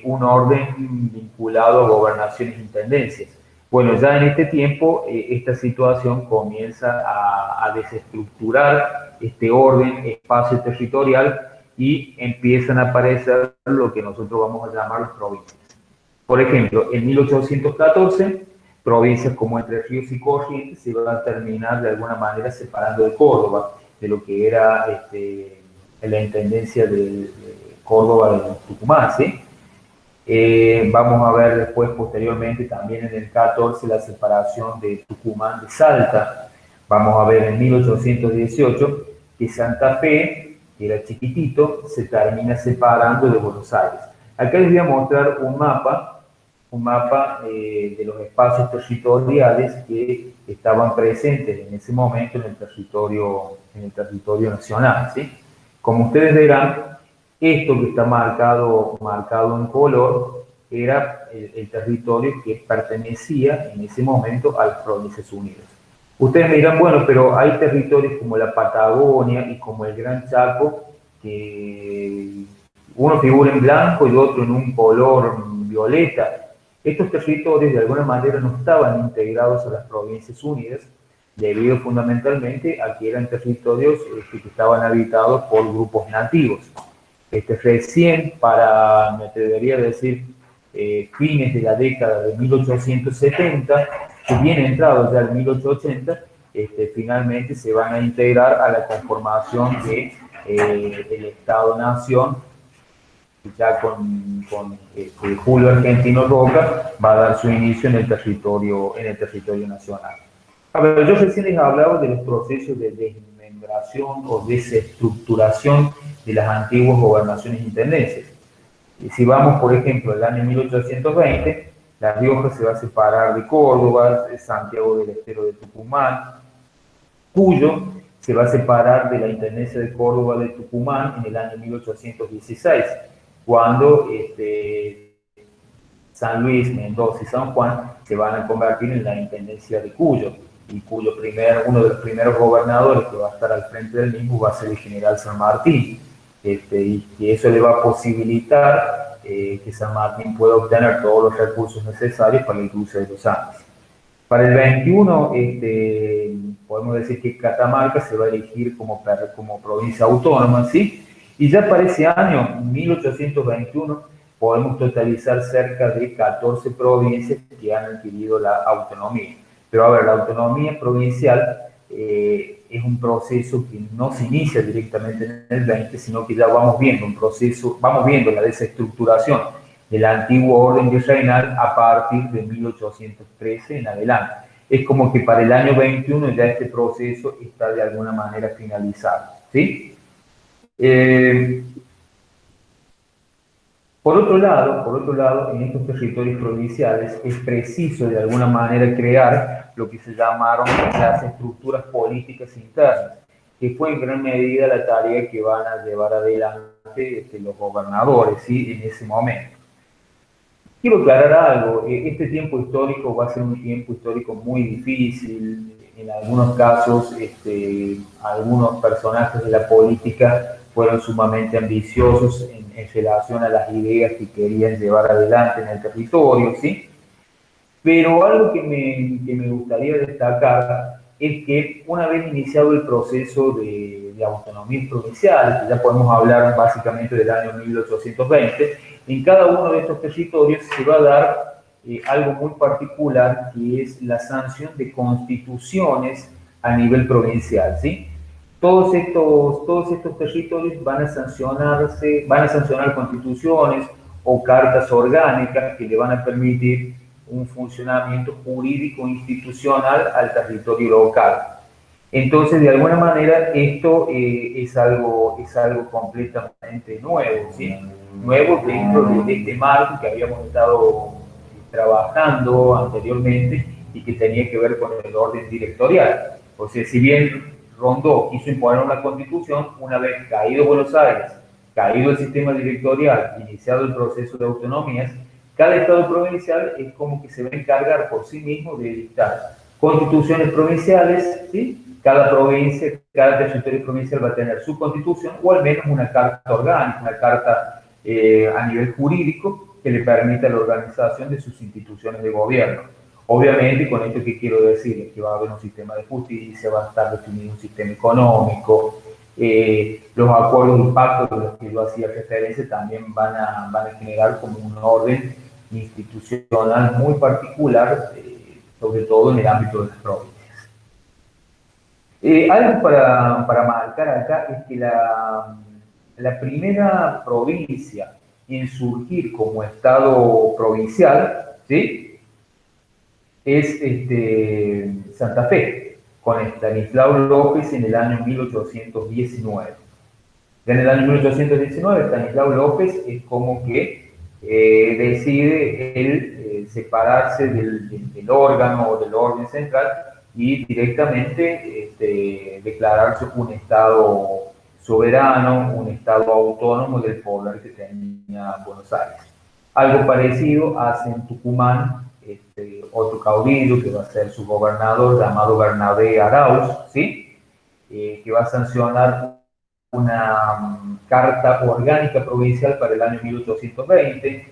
un orden vinculado a gobernaciones e intendencias. Bueno, ya en este tiempo esta situación comienza a desestructurar este orden, espacio territorial, y empiezan a aparecer lo que nosotros vamos a llamar las provincias. Por ejemplo, en 1814, provincias como Entre Ríos y Corrientes se van a terminar de alguna manera separando de Córdoba, de lo que era la intendencia de Córdoba de Tucumán, ¿sí? Vamos a ver después, posteriormente, también en el 14, la separación de Tucumán de Salta. Vamos a ver en 1818 que Santa Fe, que era chiquitito, se termina separando de Buenos Aires. Acá les voy a mostrar un mapa de los espacios territoriales que estaban presentes en ese momento en el territorio nacional, ¿sí? Como ustedes verán, esto que está marcado en color era el territorio que pertenecía en ese momento a las Provincias Unidas. Ustedes me dirán, bueno, pero hay territorios como la Patagonia y como el Gran Chaco, que uno figura en blanco y otro en un color violeta. Estos territorios de alguna manera no estaban integrados a las Provincias Unidas, debido fundamentalmente a que eran territorios que estaban habitados por grupos nativos. Recién para, me atrevería a decir, fines de la década de 1870, que bien entrado ya el 1880, finalmente se van a integrar a la conformación de el Estado-Nación, ya con Julio Argentino Roca va a dar su inicio en el territorio nacional. A ver, yo recién les hablaba de los procesos de desmembración o desestructuración de las antiguas gobernaciones intendencias. Y si vamos, por ejemplo, al año 1820, La Rioja se va a separar de Córdoba, Santiago del Estero de Tucumán, Cuyo se va a separar de la Intendencia de Córdoba de Tucumán en el año 1816, cuando San Luis, Mendoza y San Juan se van a convertir en la Intendencia de Cuyo, y Cuyo uno de los primeros gobernadores que va a estar al frente del mismo va a ser el general San Martín, y eso le va a posibilitar que San Martín pueda obtener todos los recursos necesarios para el cruce de los Andes. Para el 21, podemos decir que Catamarca se va a elegir como provincia autónoma, ¿sí? Y ya para ese año, 1821, podemos totalizar cerca de 14 provincias que han adquirido la autonomía. Pero a ver, la autonomía provincial es un proceso que no se inicia directamente en el 20, sino que ya vamos viendo vamos viendo la desestructuración del antiguo orden virreinal a partir de 1813 en adelante. Es como que para el año 21 ya este proceso está de alguna manera finalizado, ¿sí? Por otro lado, en estos territorios provinciales es preciso de alguna manera crear lo que se llamaron las estructuras políticas internas, que fue en gran medida la tarea que van a llevar adelante los gobernadores, ¿sí? En ese momento. Quiero aclarar algo, este tiempo histórico va a ser un tiempo histórico muy difícil. En algunos casos, algunos personajes de la política fueron sumamente ambiciosos en relación a las ideas que querían llevar adelante en el territorio, ¿sí? Pero algo que me gustaría destacar es que una vez iniciado el proceso de autonomía provincial, que ya podemos hablar básicamente del año 1820, en cada uno de estos territorios se va a dar algo muy particular, que es la sanción de constituciones a nivel provincial, ¿sí? Todos estos territorios van a sancionar constituciones o cartas orgánicas que le van a permitir un funcionamiento jurídico institucional al territorio local. Entonces, de alguna manera, esto es algo completamente nuevo, ¿sí? Nuevo dentro de este marco que habíamos estado trabajando anteriormente y que tenía que ver con el orden directorial. O sea, si bien Rondó quiso imponer una constitución, una vez caído Buenos Aires, caído el sistema directorial, iniciado el proceso de autonomías, cada estado provincial es como que se va a encargar por sí mismo de dictar constituciones provinciales, ¿sí? Cada provincia, cada territorio provincial va a tener su constitución o al menos una carta orgánica, una carta a nivel jurídico que le permita la organización de sus instituciones de gobierno. Obviamente, con esto que quiero decir es que va a haber un sistema de justicia, va a estar definido un sistema económico, los acuerdos de pacto de los que yo hacía referencia también van a generar como un orden institucional muy particular, sobre todo en el ámbito de las provincias. Algo para marcar acá es que la primera provincia en surgir como estado provincial, ¿sí?, es Santa Fe, con Estanislao López en el año 1819. Ya en el año 1819, Estanislao López es como que decide él separarse del órgano o del orden central y directamente declararse un estado soberano, un estado autónomo del poder que tenía Buenos Aires. Algo parecido hace en Tucumán otro caudillo que va a ser su gobernador, llamado Bernabé Arauz, ¿sí? Que va a sancionar una carta orgánica provincial para el año 1820.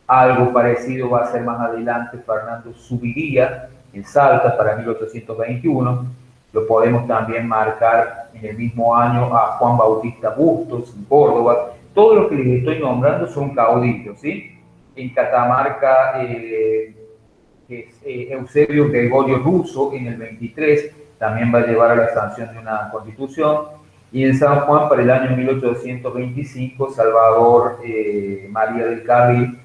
Algo parecido va a ser más adelante Fernando Zubiría en Salta para 1821. Lo podemos también marcar en el mismo año a Juan Bautista Bustos en Córdoba. todos los que les estoy nombrando son caudillos, ¿sí? En Catamarca, que es Eusebio Gregorio Russo, en el 23, también va a llevar a la sanción de una constitución. Y en San Juan, para el año 1825, Salvador María del Carril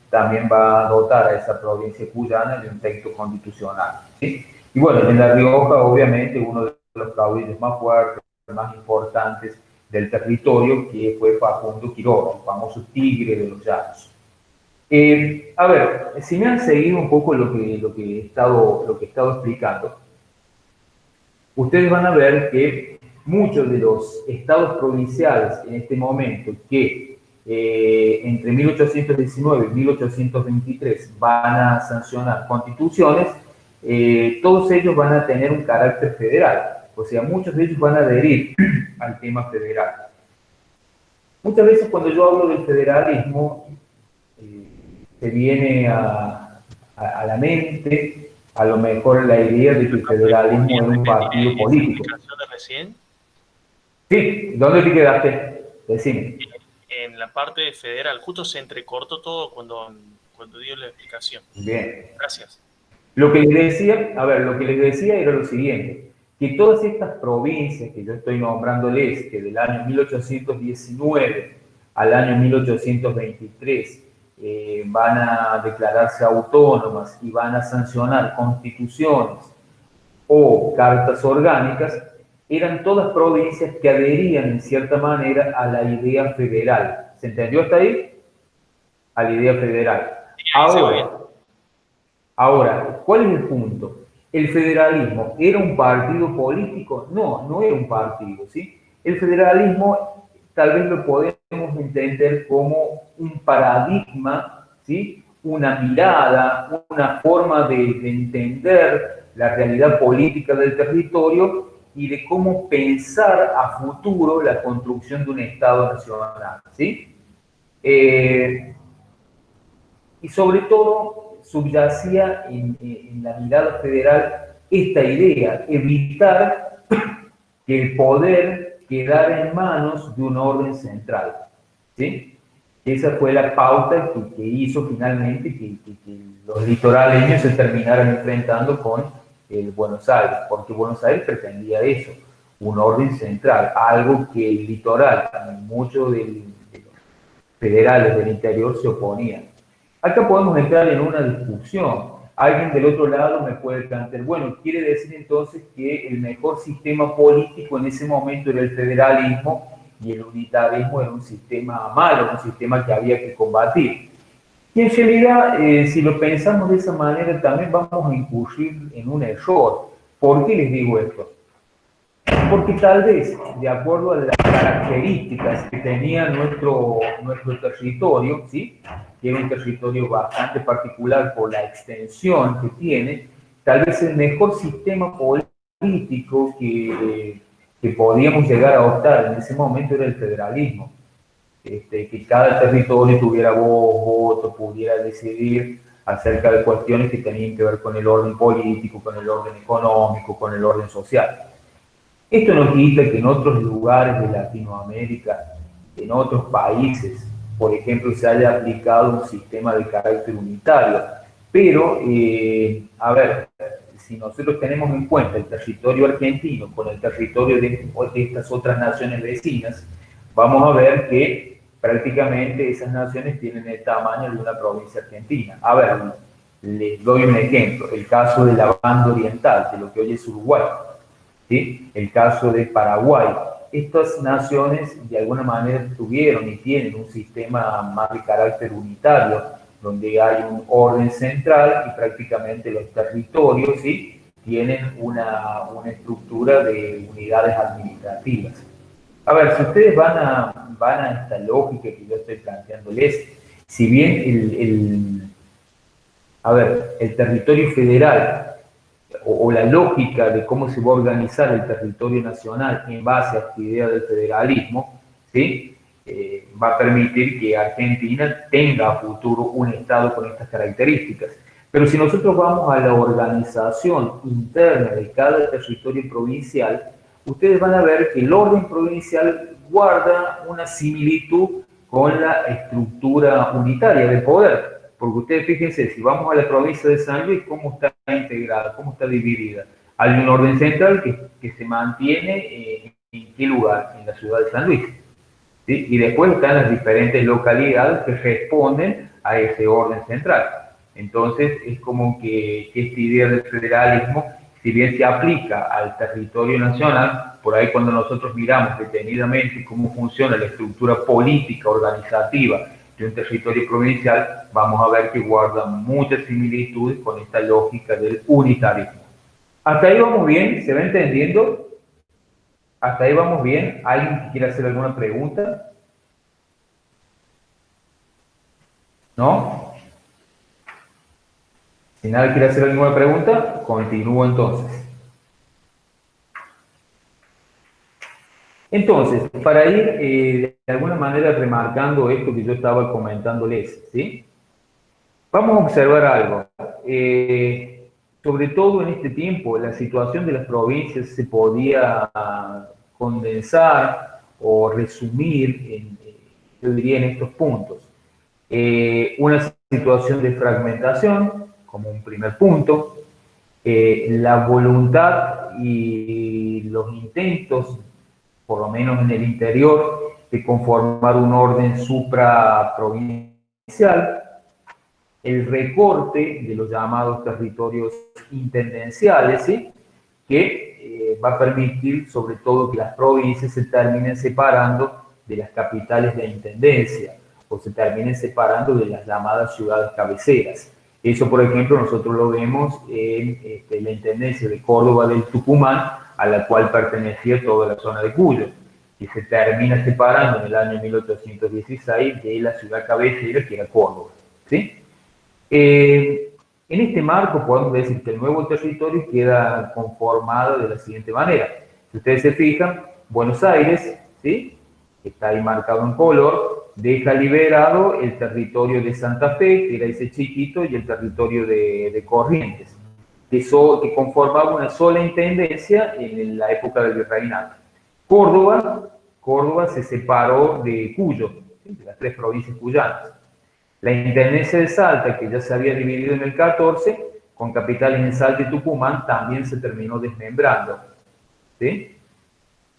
también va a dotar a esa provincia cuyana de un texto constitucional, ¿sí? Y bueno, en La Rioja, obviamente, uno de los caudillos más fuertes, más importantes del territorio, que fue Facundo Quiroga, el famoso tigre de los llanos. A ver, si me han seguido un poco lo que he estado explicando, ustedes van a ver que muchos de los estados provinciales en este momento que entre 1819 y 1823 van a sancionar constituciones, todos ellos van a tener un carácter federal. O sea, muchos de ellos van a adherir al tema federal. Muchas veces cuando yo hablo del federalismo, se viene a la mente a lo mejor la idea de que el federalismo es un partido político. ¿De recién? Sí, ¿dónde te quedaste? Decime. En la parte federal, justo se entrecortó todo cuando dio la explicación. Bien. Gracias. Lo que les decía era lo siguiente, que todas estas provincias que yo estoy nombrándoles, que del año 1819 al año 1823 van a declararse autónomas y van a sancionar constituciones o cartas orgánicas, eran todas provincias que adherían en cierta manera a la idea federal. ¿Se entendió hasta ahí? A la idea federal. Ahora, ¿cuál es el punto? ¿El federalismo era un partido político? No, no era un partido, ¿sí? El federalismo tal vez lo podemos entender como un paradigma, ¿sí? Una mirada, una forma de entender la realidad política del territorio y de cómo pensar a futuro la construcción de un Estado nacional, ¿sí? Y sobre todo subyacía en la mirada federal esta idea, evitar que el poder quedara en manos de un orden central, ¿sí? Esa fue la pauta que hizo finalmente que los litoraleños se terminaran enfrentando con el Buenos Aires, porque Buenos Aires pretendía eso, un orden central, algo que el litoral, muchos de los federales del interior se oponían. Acá podemos entrar en una discusión. Alguien del otro lado me puede plantear, bueno, quiere decir entonces que el mejor sistema político en ese momento era el federalismo y el unitarismo era un sistema malo, un sistema que había que combatir. Y en realidad, si lo pensamos de esa manera, también vamos a incurrir en un error. ¿Por qué les digo esto? Porque tal vez, de acuerdo a las características que tenía nuestro territorio, ¿sí? Que era un territorio bastante particular por la extensión que tiene, tal vez el mejor sistema político que podíamos llegar a adoptar en ese momento era el federalismo. Que cada territorio tuviera voto, pudiera decidir acerca de cuestiones que tenían que ver con el orden político, con el orden económico, con el orden social. Esto no quita que en otros lugares de Latinoamérica, en otros países, por ejemplo, se haya aplicado un sistema de carácter unitario. Pero, a ver, si nosotros tenemos en cuenta el territorio argentino con el territorio de estas otras naciones vecinas, vamos a ver que prácticamente esas naciones tienen el tamaño de una provincia argentina. A ver, les doy un ejemplo, el caso de la banda oriental, de lo que hoy es Uruguay, ¿sí? El caso de Paraguay. Estas naciones de alguna manera tuvieron y tienen un sistema más de carácter unitario, donde hay un orden central y prácticamente los territorios, ¿sí? Tienen una estructura de unidades administrativas. A ver, si ustedes van a esta lógica que yo estoy planteándoles, si bien el territorio federal o la lógica de cómo se va a organizar el territorio nacional en base a esta idea del federalismo, ¿sí? Va a permitir que Argentina tenga a futuro un Estado con estas características. Pero si nosotros vamos a la organización interna de cada territorio provincial, ustedes van a ver que el orden provincial guarda una similitud con la estructura unitaria de poder. Porque ustedes fíjense, si vamos a la provincia de San Luis, ¿cómo está integrada? ¿Cómo está dividida? Hay un orden central que se mantiene en qué lugar, en la ciudad de San Luis. ¿Sí? Y después están las diferentes localidades que responden a ese orden central. Entonces, es como que esta idea del federalismo, si bien se aplica al territorio nacional, por ahí cuando nosotros miramos detenidamente cómo funciona la estructura política, organizativa de un territorio provincial, vamos a ver que guarda muchas similitudes con esta lógica del unitarismo. ¿Hasta ahí vamos bien? ¿Se va entendiendo? ¿Hasta ahí vamos bien? ¿Alguien que quiera hacer alguna pregunta? ¿No? Si nadie quiere hacer alguna pregunta, continúo entonces. Entonces, para ir de alguna manera remarcando esto que yo estaba comentándoles, ¿sí? Vamos a observar algo. Sobre todo en este tiempo, la situación de las provincias se podía condensar o resumir, yo diría, en estos puntos. Una situación de fragmentación, como un primer punto, la voluntad y los intentos, por lo menos en el interior, de conformar un orden supraprovincial, el recorte de los llamados territorios intendenciales, ¿sí? Que va a permitir sobre todo que las provincias se terminen separando de las capitales de intendencia o se terminen separando de las llamadas ciudades cabeceras. Eso, por ejemplo, nosotros lo vemos en la intendencia de Córdoba del Tucumán, a la cual pertenecía toda la zona de Cuyo, que se termina separando en el año 1816 de la ciudad cabecera, que era Córdoba, ¿sí? En este marco podemos decir que el nuevo territorio queda conformado de la siguiente manera. Si ustedes se fijan, Buenos Aires, ¿sí?, que está ahí marcado en color, deja liberado el territorio de Santa Fe, que era ese chiquito, y el territorio de Corrientes, que conformaba una sola intendencia en la época del virreinato. Córdoba se separó de Cuyo, de las tres provincias cuyanas. La intendencia de Salta, que ya se había dividido en el 14, con capitales en Salta y Tucumán, también se terminó desmembrando, ¿sí?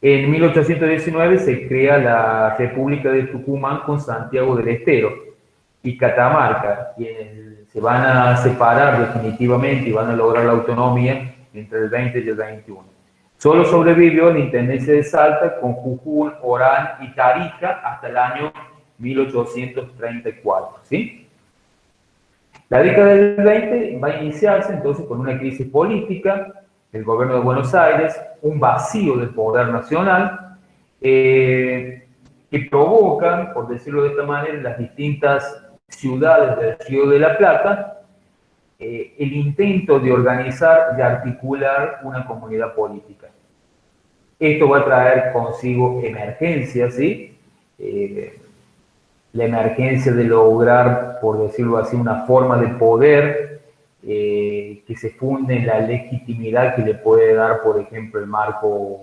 En 1819 se crea la República de Tucumán con Santiago del Estero y Catamarca, quienes se van a separar definitivamente y van a lograr la autonomía entre el 20 y el 21. Solo sobrevivió la intendencia de Salta con Jujuy, Orán y Tarija hasta el año 1834, ¿sí? La década del 20 va a iniciarse entonces con una crisis política del gobierno de Buenos Aires, un vacío del poder nacional, que provocan, por decirlo de esta manera, en las distintas ciudades del Río de la Plata, el intento de organizar y articular una comunidad política. Esto va a traer consigo emergencias, ¿sí? La emergencia de lograr, por decirlo así, una forma de poder que se funde en la legitimidad que le puede dar, por ejemplo, el marco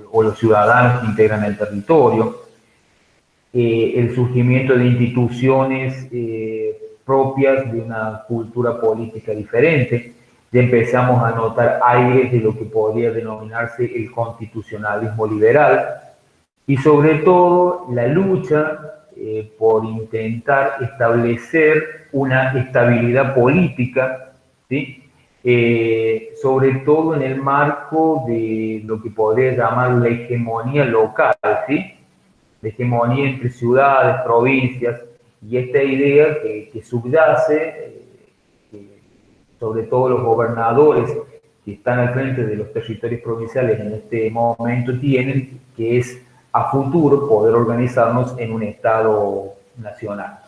o los ciudadanos que integran el territorio, el surgimiento de instituciones propias de una cultura política diferente. Ya empezamos a notar aires de lo que podría denominarse el constitucionalismo liberal y sobre todo la lucha por intentar establecer una estabilidad política, ¿sí? Sobre todo en el marco de lo que podría llamar la hegemonía local, ¿sí? La hegemonía entre ciudades, provincias, y esta idea que subyace, sobre todo los gobernadores que están al frente de los territorios provinciales en este momento tienen, que es a futuro poder organizarnos en un Estado nacional.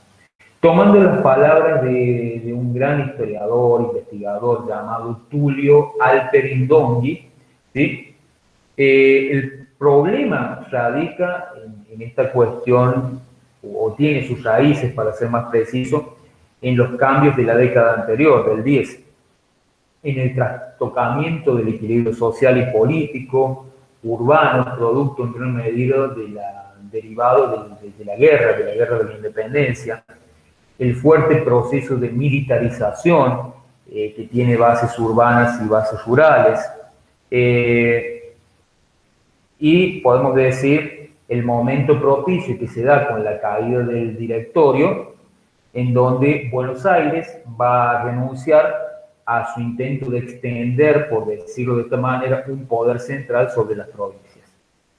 Tomando las palabras de un gran historiador, investigador llamado Tulio Alperindonghi, ¿sí? El problema radica en esta cuestión, o tiene sus raíces, para ser más preciso, en los cambios de la década anterior, del 10, en el trastocamiento del equilibrio social y político, urbano, producto en gran medida de derivado de la guerra de la independencia, el fuerte proceso de militarización que tiene bases urbanas y bases rurales, y podemos decir el momento propicio que se da con la caída del directorio, en donde Buenos Aires va a renunciar a su intento de extender, por decirlo de esta manera, un poder central sobre las provincias.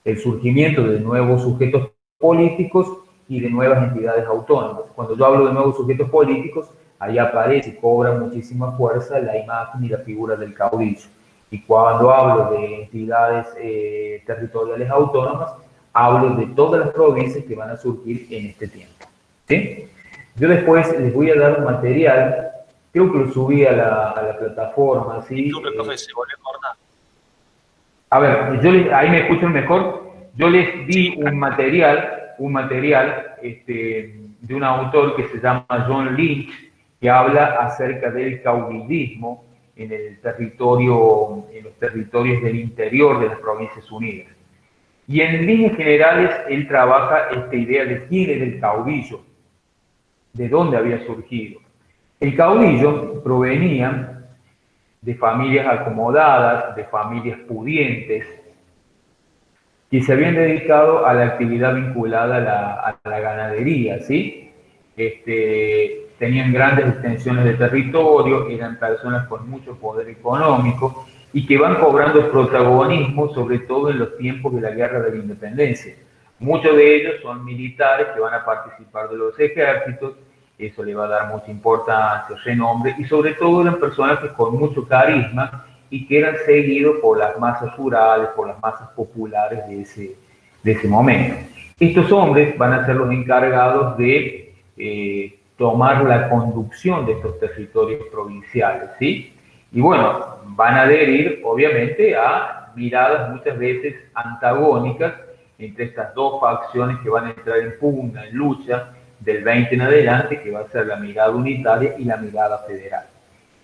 El surgimiento de nuevos sujetos políticos y de nuevas entidades autónomas. Cuando yo hablo de nuevos sujetos políticos, ahí aparece y cobra muchísima fuerza la imagen y la figura del caudillo. Y cuando hablo de entidades territoriales autónomas, hablo de todas las provincias que van a surgir en este tiempo. ¿Sí? Yo después les voy a dar un material, creo que lo subí a la plataforma. ¿Sí? Profe, se volvió a cortar. A ver, ahí me escuchan mejor. Yo les di un material de un autor que se llama John Lynch, que habla acerca del caudillismo en los territorios del interior de las Provincias Unidas. Y en líneas generales, él trabaja esta idea de quién era el caudillo, de dónde había surgido. El caudillo provenía de familias acomodadas, de familias pudientes, que se habían dedicado a la actividad vinculada a la ganadería, ¿sí? Tenían grandes extensiones de territorio, eran personas con mucho poder económico y que van cobrando protagonismo, sobre todo en los tiempos de la Guerra de la Independencia. Muchos de ellos son militares que van a participar de los ejércitos, eso le va a dar mucha importancia, renombre, y sobre todo eran personajes con mucho carisma y que eran seguidos por las masas rurales, por las masas populares de ese momento. Estos hombres van a ser los encargados de tomar la conducción de estos territorios provinciales, ¿sí? Y bueno, van a adherir, obviamente, a miradas muchas veces antagónicas entre estas dos facciones que van a entrar en pugna, en lucha, del 20 en adelante, que va a ser la mirada unitaria y la mirada federal.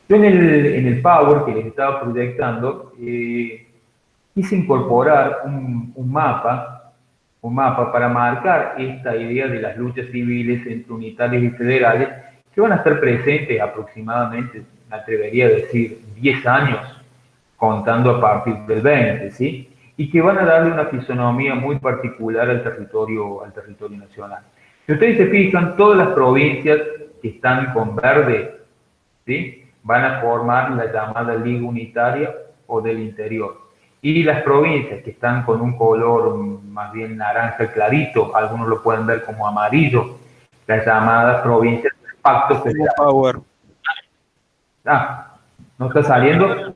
Yo en el Power que les estaba proyectando, quise incorporar un mapa para marcar esta idea de las luchas civiles entre unitarias y federales, que van a estar presentes aproximadamente, me atrevería a decir, 10 años, contando a partir del 20, ¿sí? Y que van a darle una fisonomía muy particular al territorio nacional. Si ustedes se fijan, todas las provincias que están con verde, ¿sí?, van a formar la llamada Liga Unitaria o del Interior. Y las provincias que están con un color más bien naranja clarito, algunos lo pueden ver como amarillo, las llamadas provincias del Pacto Federal. Power. ¿No está saliendo?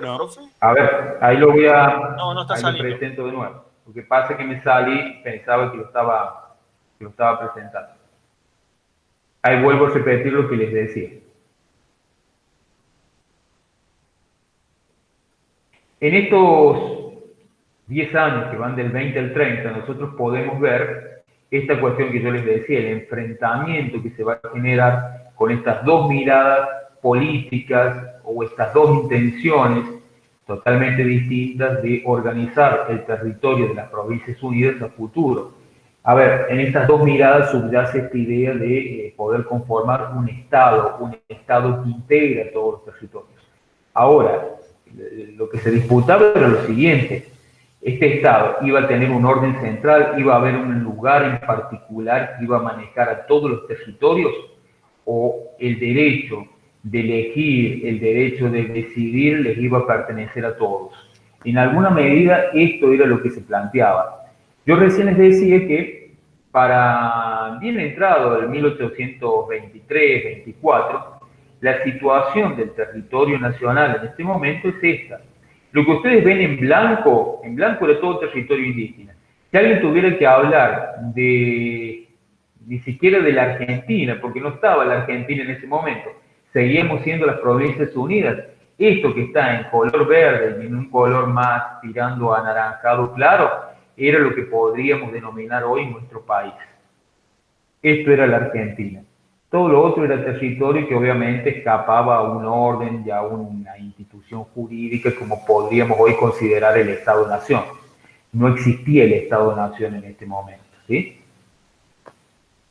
No. A ver, ahí lo voy a... No está ahí saliendo. lo presento de nuevo. Lo que pasa es que me salí, pensaba que lo estaba presentando. Ahí vuelvo a repetir lo que les decía. En estos 10 años que van del 20 al 30, nosotros podemos ver esta cuestión que yo les decía, el enfrentamiento que se va a generar con estas dos miradas políticas o estas dos intenciones totalmente distintas de organizar el territorio de las Provincias Unidas a futuro. A ver, en estas dos miradas subyace esta idea de poder conformar un Estado que integra todos los territorios. Ahora, lo que se disputaba era lo siguiente: este Estado iba a tener un orden central, iba a haber un lugar en particular que iba a manejar a todos los territorios, o el derecho de elegir, el derecho de decidir les iba a pertenecer a todos. En alguna medida esto era lo que se planteaba. Yo recién les decía que para bien entrado el 1823-24, la situación del territorio nacional en este momento es esta. Lo que ustedes ven en blanco era todo el territorio indígena. Si alguien tuviera que hablar ni siquiera de la Argentina, porque no estaba la Argentina en ese momento, seguíamos siendo las Provincias Unidas. Esto que está en color verde y en un color más tirando a anaranjado claro, era lo que podríamos denominar hoy nuestro país. Esto era la Argentina. Todo lo otro era territorio que obviamente escapaba a un orden y a una institución jurídica como podríamos hoy considerar el Estado-Nación. No existía el Estado-Nación en este momento. ¿sí?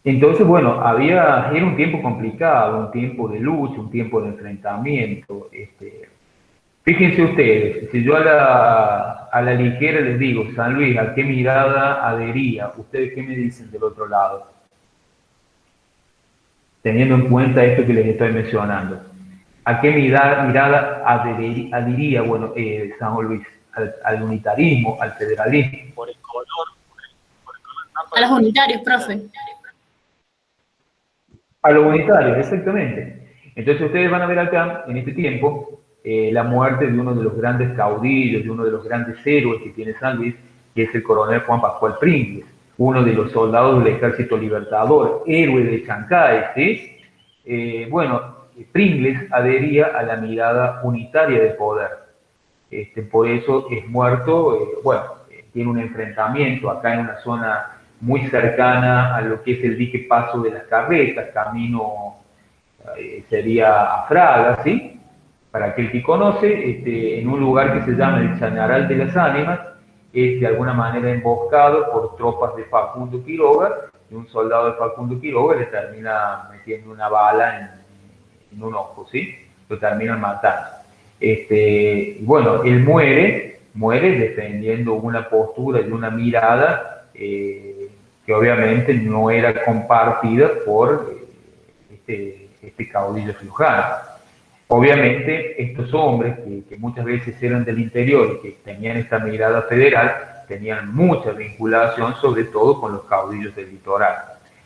Entonces, bueno, era un tiempo complicado, un tiempo de lucha, un tiempo de enfrentamiento. Fíjense ustedes, si yo a la ligera les digo, San Luis, ¿a qué mirada adhería? ¿Ustedes qué me dicen del otro lado? Teniendo en cuenta esto que les estoy mencionando. ¿A qué mirada adhería, bueno, San Luis? Al unitarismo, al federalismo. Por el color, A los unitarios, profe. A los unitarios, exactamente. Entonces ustedes van a ver acá, en este tiempo, la muerte de uno de los grandes caudillos, de uno de los grandes héroes que tiene San Luis, que es el coronel Juan Pascual Pringles, uno de los soldados del Ejército Libertador, héroe de Chancay, ¿sí? Bueno, Pringles adhería a la mirada unitaria del poder. Por eso es muerto, tiene un enfrentamiento acá en una zona muy cercana a lo que es el dique Paso de las Carretas, camino sería a Fraga, ¿sí? Para aquel que conoce, en un lugar que se llama el Chañaral de las Ánimas, es de alguna manera emboscado por tropas de Facundo Quiroga, y un soldado de Facundo Quiroga le termina metiendo una bala en un ojo, ¿sí? Lo terminan matando. Bueno, él muere defendiendo una postura y una mirada que obviamente no era compartida por este caudillo riojano. Obviamente estos hombres que muchas veces eran del interior y que tenían esta mirada federal, tenían mucha vinculación sobre todo con los caudillos del litoral.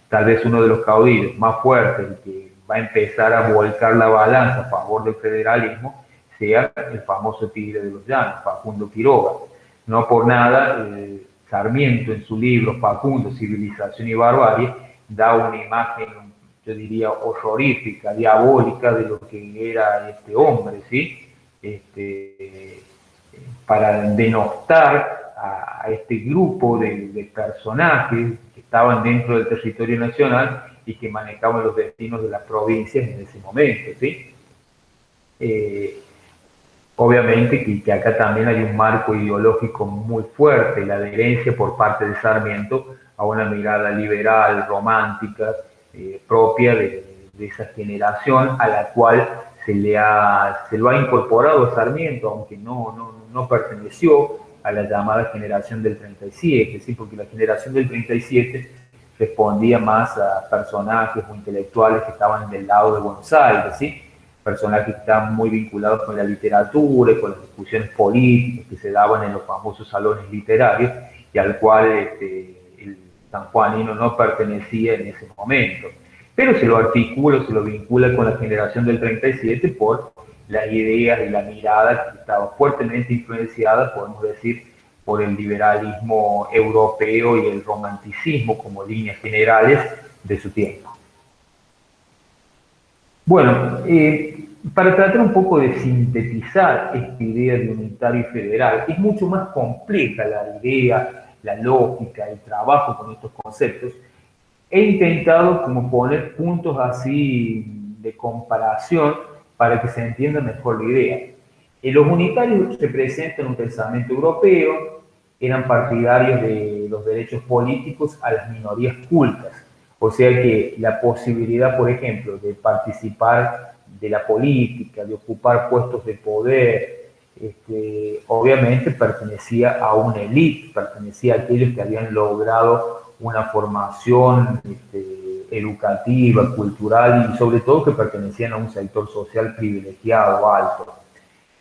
Tal vez uno de los caudillos más fuertes y que va a empezar a volcar la balanza a favor del federalismo sea el famoso Tigre de los Llanos, Facundo Quiroga. No por nada, Sarmiento en su libro Facundo, Civilización y Barbarie, da una imagen, yo diría, horrorífica, diabólica de lo que era este hombre, ¿sí? Para denostar a este grupo de personajes que estaban dentro del territorio nacional y que manejaban los destinos de las provincias en ese momento, ¿sí? Obviamente que acá también hay un marco ideológico muy fuerte, la adherencia por parte de Sarmiento a una mirada liberal, romántica, propia de esa generación a la cual se lo ha incorporado a Sarmiento, aunque no perteneció a la llamada generación del 37, ¿sí? Porque la generación del 37 respondía más a personajes o intelectuales que estaban del lado de Buenos Aires, ¿sí? Personajes que estaban muy vinculados con la literatura y con las discusiones políticas que se daban en los famosos salones literarios y al cual el sanjuanino no pertenecía en ese momento. Pero se lo articula, se lo vincula con la generación del 37 por las ideas y la mirada que estaba fuertemente influenciada, podemos decir, por el liberalismo europeo y el romanticismo como líneas generales de su tiempo. Bueno, para tratar un poco de sintetizar esta idea de unitario y federal, es mucho más compleja la idea, la lógica, el trabajo con estos conceptos. He intentado como poner puntos así de comparación para que se entienda mejor la idea. Los unitarios representan un pensamiento europeo, eran partidarios de los derechos políticos a las minorías cultas. O sea que la posibilidad, por ejemplo, de participar de la política, de ocupar puestos de poder, obviamente pertenecía a una élite, pertenecía a aquellos que habían logrado una formación educativa, cultural y sobre todo que pertenecían a un sector social privilegiado, alto.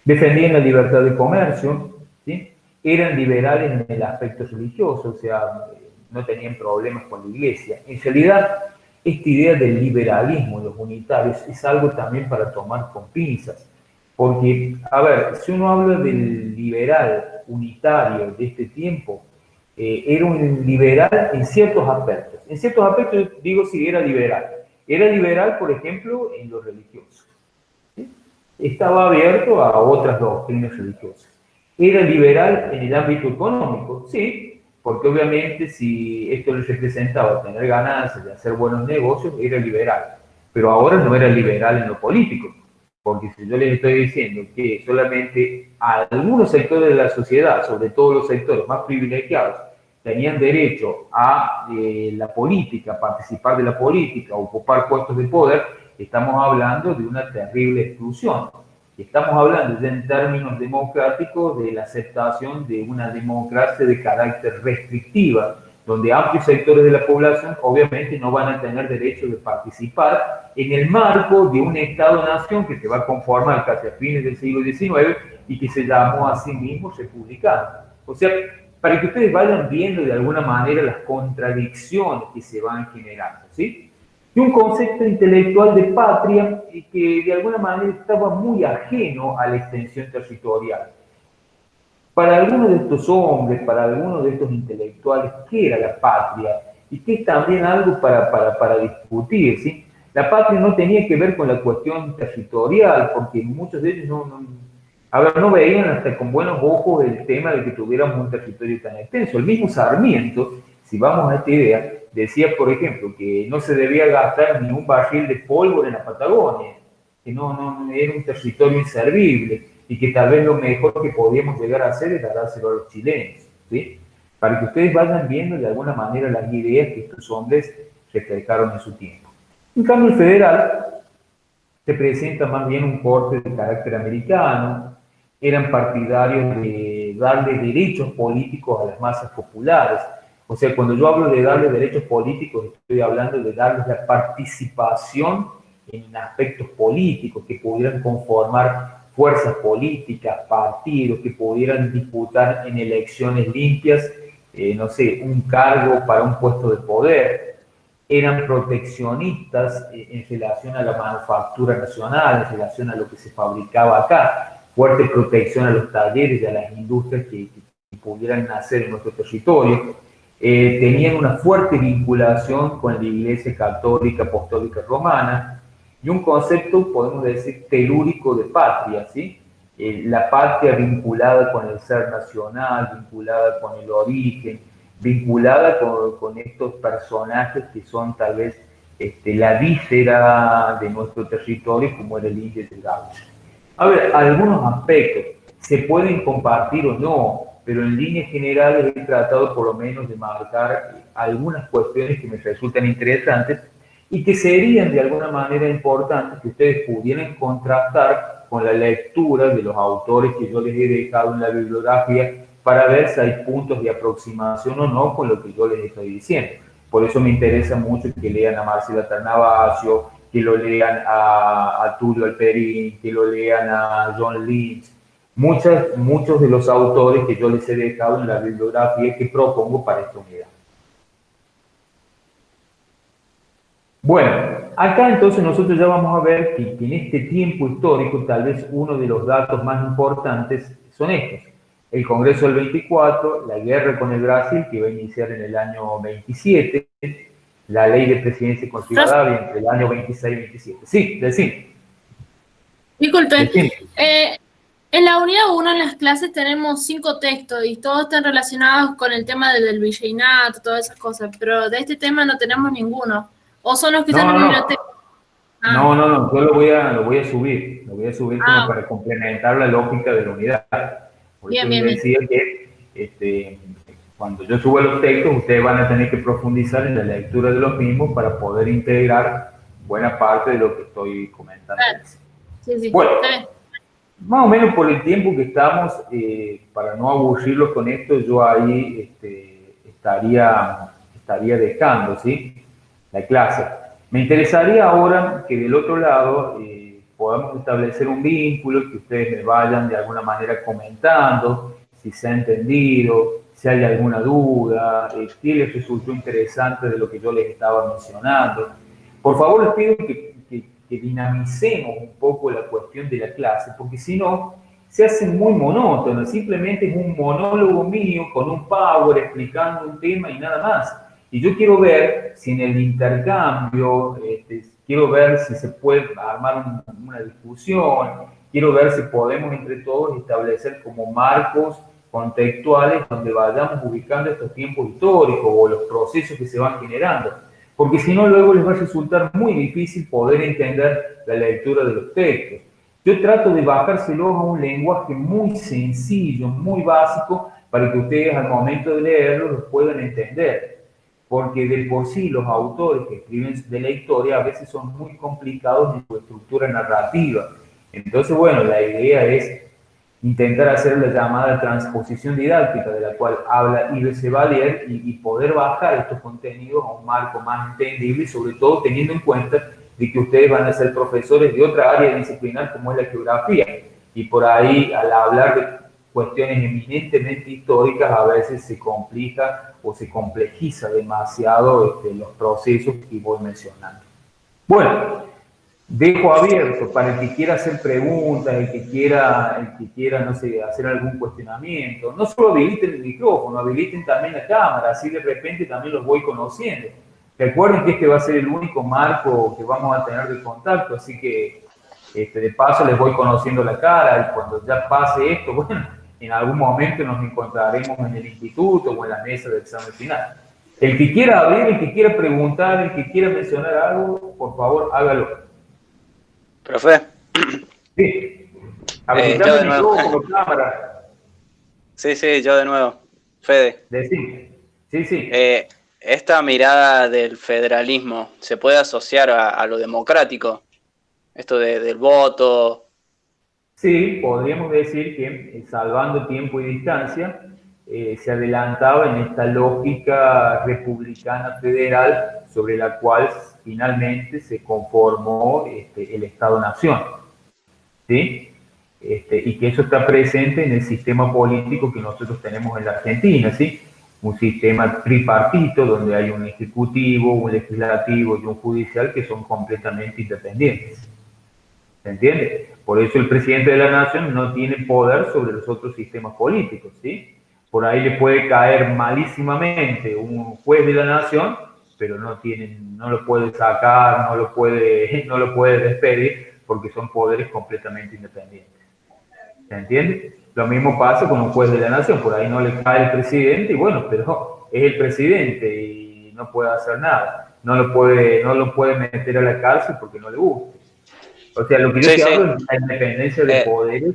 Defendían la libertad de comercio, ¿sí? Eran liberales en el aspecto religioso, o sea, no tenían problemas con la iglesia. En realidad, esta idea del liberalismo de los unitarios es algo también para tomar con pinzas. Porque, a ver, si uno habla del liberal unitario de este tiempo, era un liberal en ciertos aspectos. En ciertos aspectos, digo, sí, era liberal. Era liberal, por ejemplo, en lo religioso. ¿Sí? Estaba abierto a otras doctrinas religiosas. Era liberal en el ámbito económico, sí, porque obviamente si esto les representaba tener ganancias de hacer buenos negocios, era liberal. Pero ahora no era liberal en lo político, porque si yo les estoy diciendo que solamente a algunos sectores de la sociedad, sobre todo los sectores más privilegiados, tenían derecho a la política, participar de la política, ocupar puestos de poder, estamos hablando de una terrible exclusión. Estamos hablando ya en términos democráticos de la aceptación de una democracia de carácter restrictiva, donde amplios sectores de la población obviamente no van a tener derecho de participar en el marco de un Estado-nación que se va a conformar casi a fines del siglo XIX y que se llamó a sí mismo republicano. O sea, para que ustedes vayan viendo de alguna manera las contradicciones que se van generando, ¿sí? Y un concepto intelectual de patria que de alguna manera estaba muy ajeno a la extensión territorial. Para algunos de estos hombres, para algunos de estos intelectuales, ¿qué era la patria? Y que es también algo para discutir, ¿sí? La patria no tenía que ver con la cuestión territorial, porque muchos de ellos no veían hasta con buenos ojos el tema de que tuviéramos un territorio tan extenso. El mismo Sarmiento, si vamos a esta idea, decía, por ejemplo, que no se debía gastar ni un barril de pólvora en la Patagonia, que no era un territorio inservible y que tal vez lo mejor que podíamos llegar a hacer era dárselo a los chilenos, ¿sí? Para que ustedes vayan viendo de alguna manera las ideas que estos hombres reflejaron en su tiempo. En cambio, el federal se presenta más bien un corte de carácter americano, eran partidarios de darle derechos políticos a las masas populares. O sea, cuando yo hablo de darle derechos políticos, estoy hablando de darles la participación en aspectos políticos, que pudieran conformar fuerzas políticas, partidos, que pudieran disputar en elecciones limpias, no sé, un cargo para un puesto de poder. Eran proteccionistas en relación a la manufactura nacional, en relación a lo que se fabricaba acá. Fuerte protección a los talleres y a las industrias que pudieran nacer en nuestro territorio. Tenían una fuerte vinculación con la Iglesia Católica Apostólica Romana y un concepto, podemos decir, telúrico de patria, ¿sí? La patria vinculada con el ser nacional, vinculada con el origen, vinculada con estos personajes que son tal vez la víscera de nuestro territorio, como era el indio del gaucho. A ver, algunos aspectos se pueden compartir o no, pero en líneas generales he tratado por lo menos de marcar algunas cuestiones que me resultan interesantes y que serían de alguna manera importantes que ustedes pudieran contrastar con la lectura de los autores que yo les he dejado en la bibliografía para ver si hay puntos de aproximación o no con lo que yo les estoy diciendo. Por eso me interesa mucho que lean a Marcela Ternavasio, que lo lean a Tulio Alperín, que lo lean a John Lynch, muchos de los autores que yo les he dejado en la bibliografía que propongo para esta unidad. Bueno, acá entonces nosotros ya vamos a ver que en este tiempo histórico tal vez uno de los datos más importantes son estos. El Congreso del 24, la guerra con el Brasil que va a iniciar en el año 27, la ley de presidencia considerable entre el año 26 y 27. Sí, decime. Disculpe. Decime. En la unidad 1 en las clases tenemos 5 textos y todos están relacionados con el tema del virreinato, todas esas cosas, pero de este tema no tenemos ninguno. ¿O son los que están en la biblioteca? Ah. No, yo lo voy a subir como para complementar la lógica de la unidad. Por eso les decía que cuando yo suba los textos, ustedes van a tener que profundizar en la lectura de los mismos para poder integrar buena parte de lo que estoy comentando. Claro. Sí, bueno, más o menos por el tiempo que estamos, para no aburrirlos con esto, yo ahí estaría dejando, ¿sí?, la clase. Me interesaría ahora que del otro lado podamos establecer un vínculo, que ustedes me vayan de alguna manera comentando si se ha entendido, si hay alguna duda, qué les resultó interesante de lo que yo les estaba mencionando. Por favor, les pido que dinamicemos un poco la cuestión de la clase, porque si no, se hace muy monótono, simplemente es un monólogo mío con un PowerPoint explicando un tema y nada más. Y yo quiero ver si en el intercambio, quiero ver si se puede armar una discusión, quiero ver si podemos entre todos establecer como marcos contextuales donde vayamos ubicando estos tiempos históricos o los procesos que se van generando. Porque si no, luego les va a resultar muy difícil poder entender la lectura de los textos. Yo trato de bajárselos a un lenguaje muy sencillo, muy básico, para que ustedes al momento de leerlos los puedan entender. Porque de por sí los autores que escriben de la historia a veces son muy complicados en su estructura narrativa. Entonces, bueno, la idea es intentar hacer la llamada transposición didáctica de la cual habla Yves Chevalier y poder bajar estos contenidos a un marco más entendible y sobre todo teniendo en cuenta de que ustedes van a ser profesores de otra área disciplinar como es la geografía y por ahí al hablar de cuestiones eminentemente históricas a veces se complica o se complejiza demasiado los procesos que voy mencionando. Bueno, dejo abierto para el que quiera hacer preguntas, el que quiera, no sé, hacer algún cuestionamiento. No solo habiliten el micrófono, habiliten también la cámara, así de repente también los voy conociendo. Recuerden que este va a ser el único marco que vamos a tener de contacto, así que de paso les voy conociendo la cara y cuando ya pase esto, bueno, en algún momento nos encontraremos en el instituto o en la mesa de examen final. El que quiera abrir, el que quiera preguntar, el que quiera mencionar algo, por favor, hágalo. Profe. Sí. Yo de nuevo. Cámara. Sí, yo de nuevo. Fede. Decí. Sí. Esta mirada del federalismo, ¿se puede asociar a lo democrático? Esto del voto. Sí, podríamos decir que, salvando tiempo y distancia, se adelantaba en esta lógica republicana federal sobre la cual finalmente se conformó el Estado-Nación, ¿sí? Y que eso está presente en el sistema político que nosotros tenemos en la Argentina, ¿sí? Un sistema tripartito donde hay un ejecutivo, un legislativo y un judicial que son completamente independientes. ¿Se entiende? Por eso el presidente de la nación no tiene poder sobre los otros sistemas políticos, ¿sí? Por ahí le puede caer malísimamente un juez de la nación, pero no lo puede sacar, no lo puede despedir, porque son poderes completamente independientes. ¿Se entiende? Lo mismo pasa con un juez de la nación, por ahí no le cae el presidente, y bueno, pero es el presidente y no puede hacer nada. No lo puede meter a la cárcel porque no le gusta. O sea, lo que yo hablo es la independencia de poderes.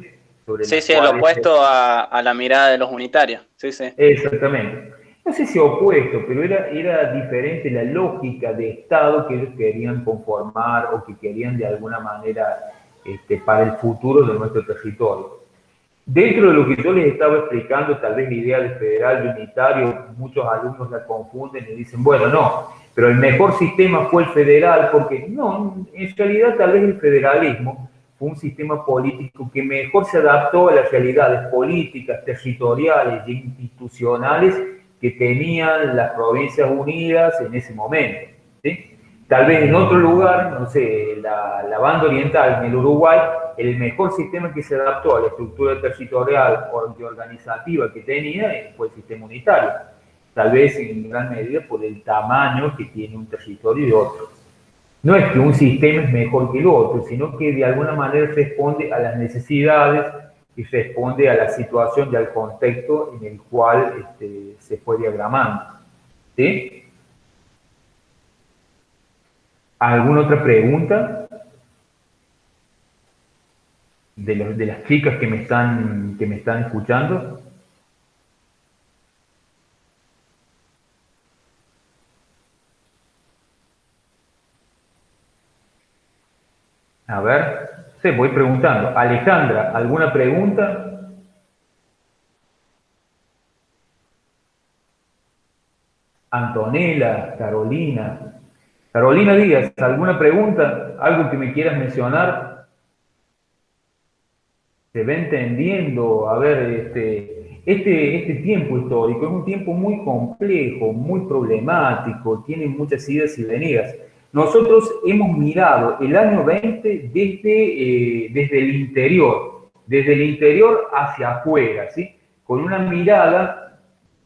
Sí, lo opuesto a la mirada de los unitarios. Sí. Exactamente. No sé si opuesto, pero era diferente la lógica de Estado que ellos querían conformar o que querían de alguna manera para el futuro de nuestro territorio. Dentro de lo que yo les estaba explicando, tal vez la idea de federal y unitario, muchos alumnos la confunden y dicen, bueno, no, pero el mejor sistema fue el federal, porque no, en realidad tal vez el federalismo fue un sistema político que mejor se adaptó a las realidades políticas, territoriales e institucionales que tenían las Provincias Unidas en ese momento, ¿sí? Tal vez en otro lugar, no sé, la banda oriental, en el Uruguay, el mejor sistema que se adaptó a la estructura territorial y organizativa que tenía fue el sistema unitario. Tal vez en gran medida por el tamaño que tiene un territorio y otro. No es que un sistema es mejor que el otro, sino que de alguna manera responde a las necesidades y responde a la situación y al contexto en el cual se fue diagramando. ¿Sí? ¿Alguna otra pregunta? De las chicas que me están escuchando. A ver, sí, voy preguntando. Alejandra, ¿alguna pregunta? Antonella, Carolina. Carolina Díaz, ¿alguna pregunta? ¿Algo que me quieras mencionar? ¿Se va entendiendo? A ver, este tiempo histórico es un tiempo muy complejo, muy problemático, tiene muchas idas y venidas. Nosotros hemos mirado el año 20 desde el interior hacia afuera, ¿sí? Con una mirada,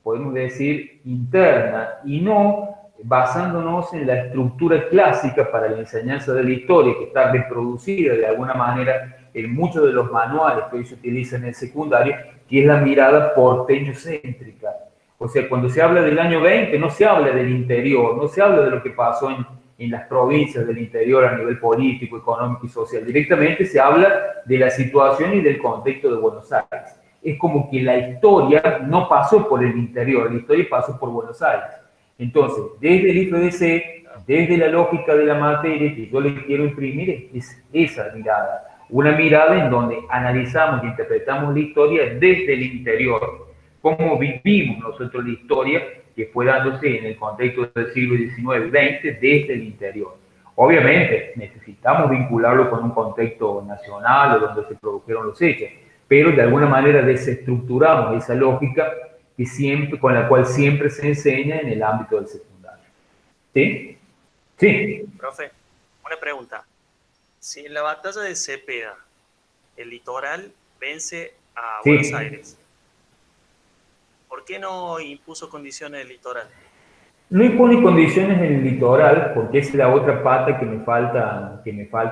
podemos decir, interna y no basándonos en la estructura clásica para la enseñanza de la historia que está reproducida de alguna manera en muchos de los manuales que hoy se utilizan en el secundario, que es la mirada porteño-céntrica. O sea, cuando se habla del año 20 no se habla del interior, no se habla de lo que pasó en las provincias del interior a nivel político, económico y social. Directamente se habla de la situación y del contexto de Buenos Aires. es como que la historia no pasó por el interior, la historia pasó por Buenos Aires. Entonces, desde el IFDC, desde la lógica de la materia que yo le quiero imprimir, es esa mirada. Una mirada en donde analizamos y interpretamos la historia desde el interior. Cómo vivimos nosotros la historia que fue dándose en el contexto del siglo XIX, XX, desde el interior. Obviamente, necesitamos vincularlo con un contexto nacional o donde se produjeron los hechos, pero de alguna manera desestructuramos esa lógica que siempre, con la cual siempre se enseña en el ámbito del secundario. ¿Sí? Sí. Profe, una pregunta. Si en la batalla de Cepeda el litoral vence a Sí. Buenos Aires, ¿por qué no impuso condiciones el litoral? No impone condiciones en el litoral, porque esa es la otra pata que me falta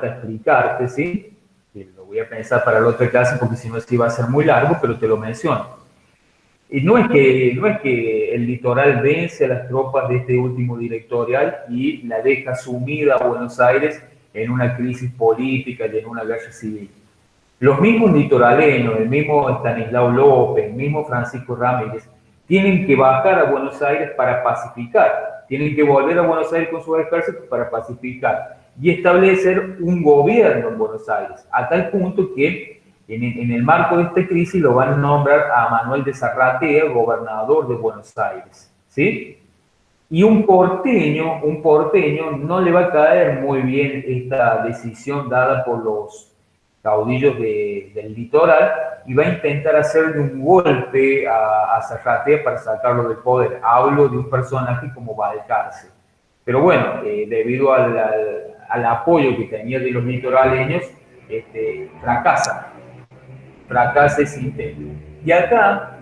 explicarte, ¿sí? Que lo voy a pensar para la otra clase, porque si no, sí va a ser muy largo, pero te lo menciono. Y no es que el litoral vence a las tropas de este último directorial y la deja sumida a Buenos Aires en una crisis política y en una guerra civil. Los mismos litoraleños, el mismo Estanislao López, el mismo Francisco Ramírez, tienen que bajar a Buenos Aires para pacificar, tienen que volver a Buenos Aires con sus ejércitos para pacificar y establecer un gobierno en Buenos Aires, a tal punto que en el marco de esta crisis lo van a nombrar a Manuel de Zarratea, gobernador de Buenos Aires, ¿sí? Y un porteño no le va a caer muy bien esta decisión dada por los caudillos del litoral y va a intentar hacerle un golpe a Zarratea para sacarlo del poder. Hablo de un personaje como Balcarce. Pero bueno, debido al apoyo que tenía de los litoraleños, fracasa ese intento. Y acá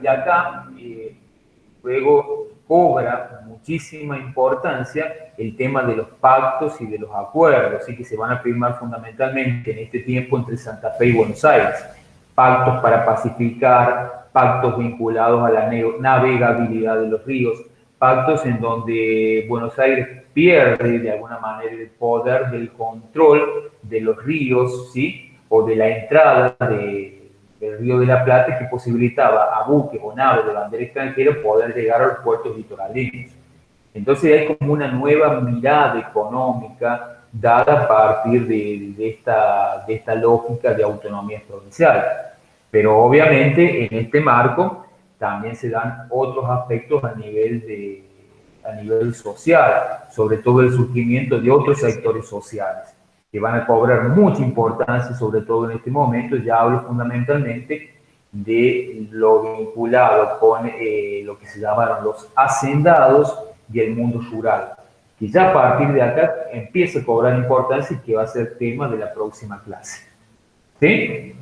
luego cobra muchísima importancia el tema de los pactos y de los acuerdos, así que se van a firmar fundamentalmente en este tiempo entre Santa Fe y Buenos Aires. Pactos para pacificar, pactos vinculados a la navegabilidad de los ríos, pactos en donde Buenos Aires pierde de alguna manera el poder del control de los ríos, ¿sí? O de la entrada del Río de la Plata, que posibilitaba a buques o naves de bandera extranjera poder llegar a los puertos litoraleños. Entonces hay como una nueva mirada económica dada a partir de esta lógica de autonomías provinciales. Pero obviamente en este marco también se dan otros aspectos a nivel social, sobre todo el surgimiento de otros sectores sociales, que van a cobrar mucha importancia, sobre todo en este momento. Ya hablo fundamentalmente de lo vinculado con lo que se llamaron los hacendados y el mundo rural, que ya a partir de acá empieza a cobrar importancia y que va a ser tema de la próxima clase. ¿Sí?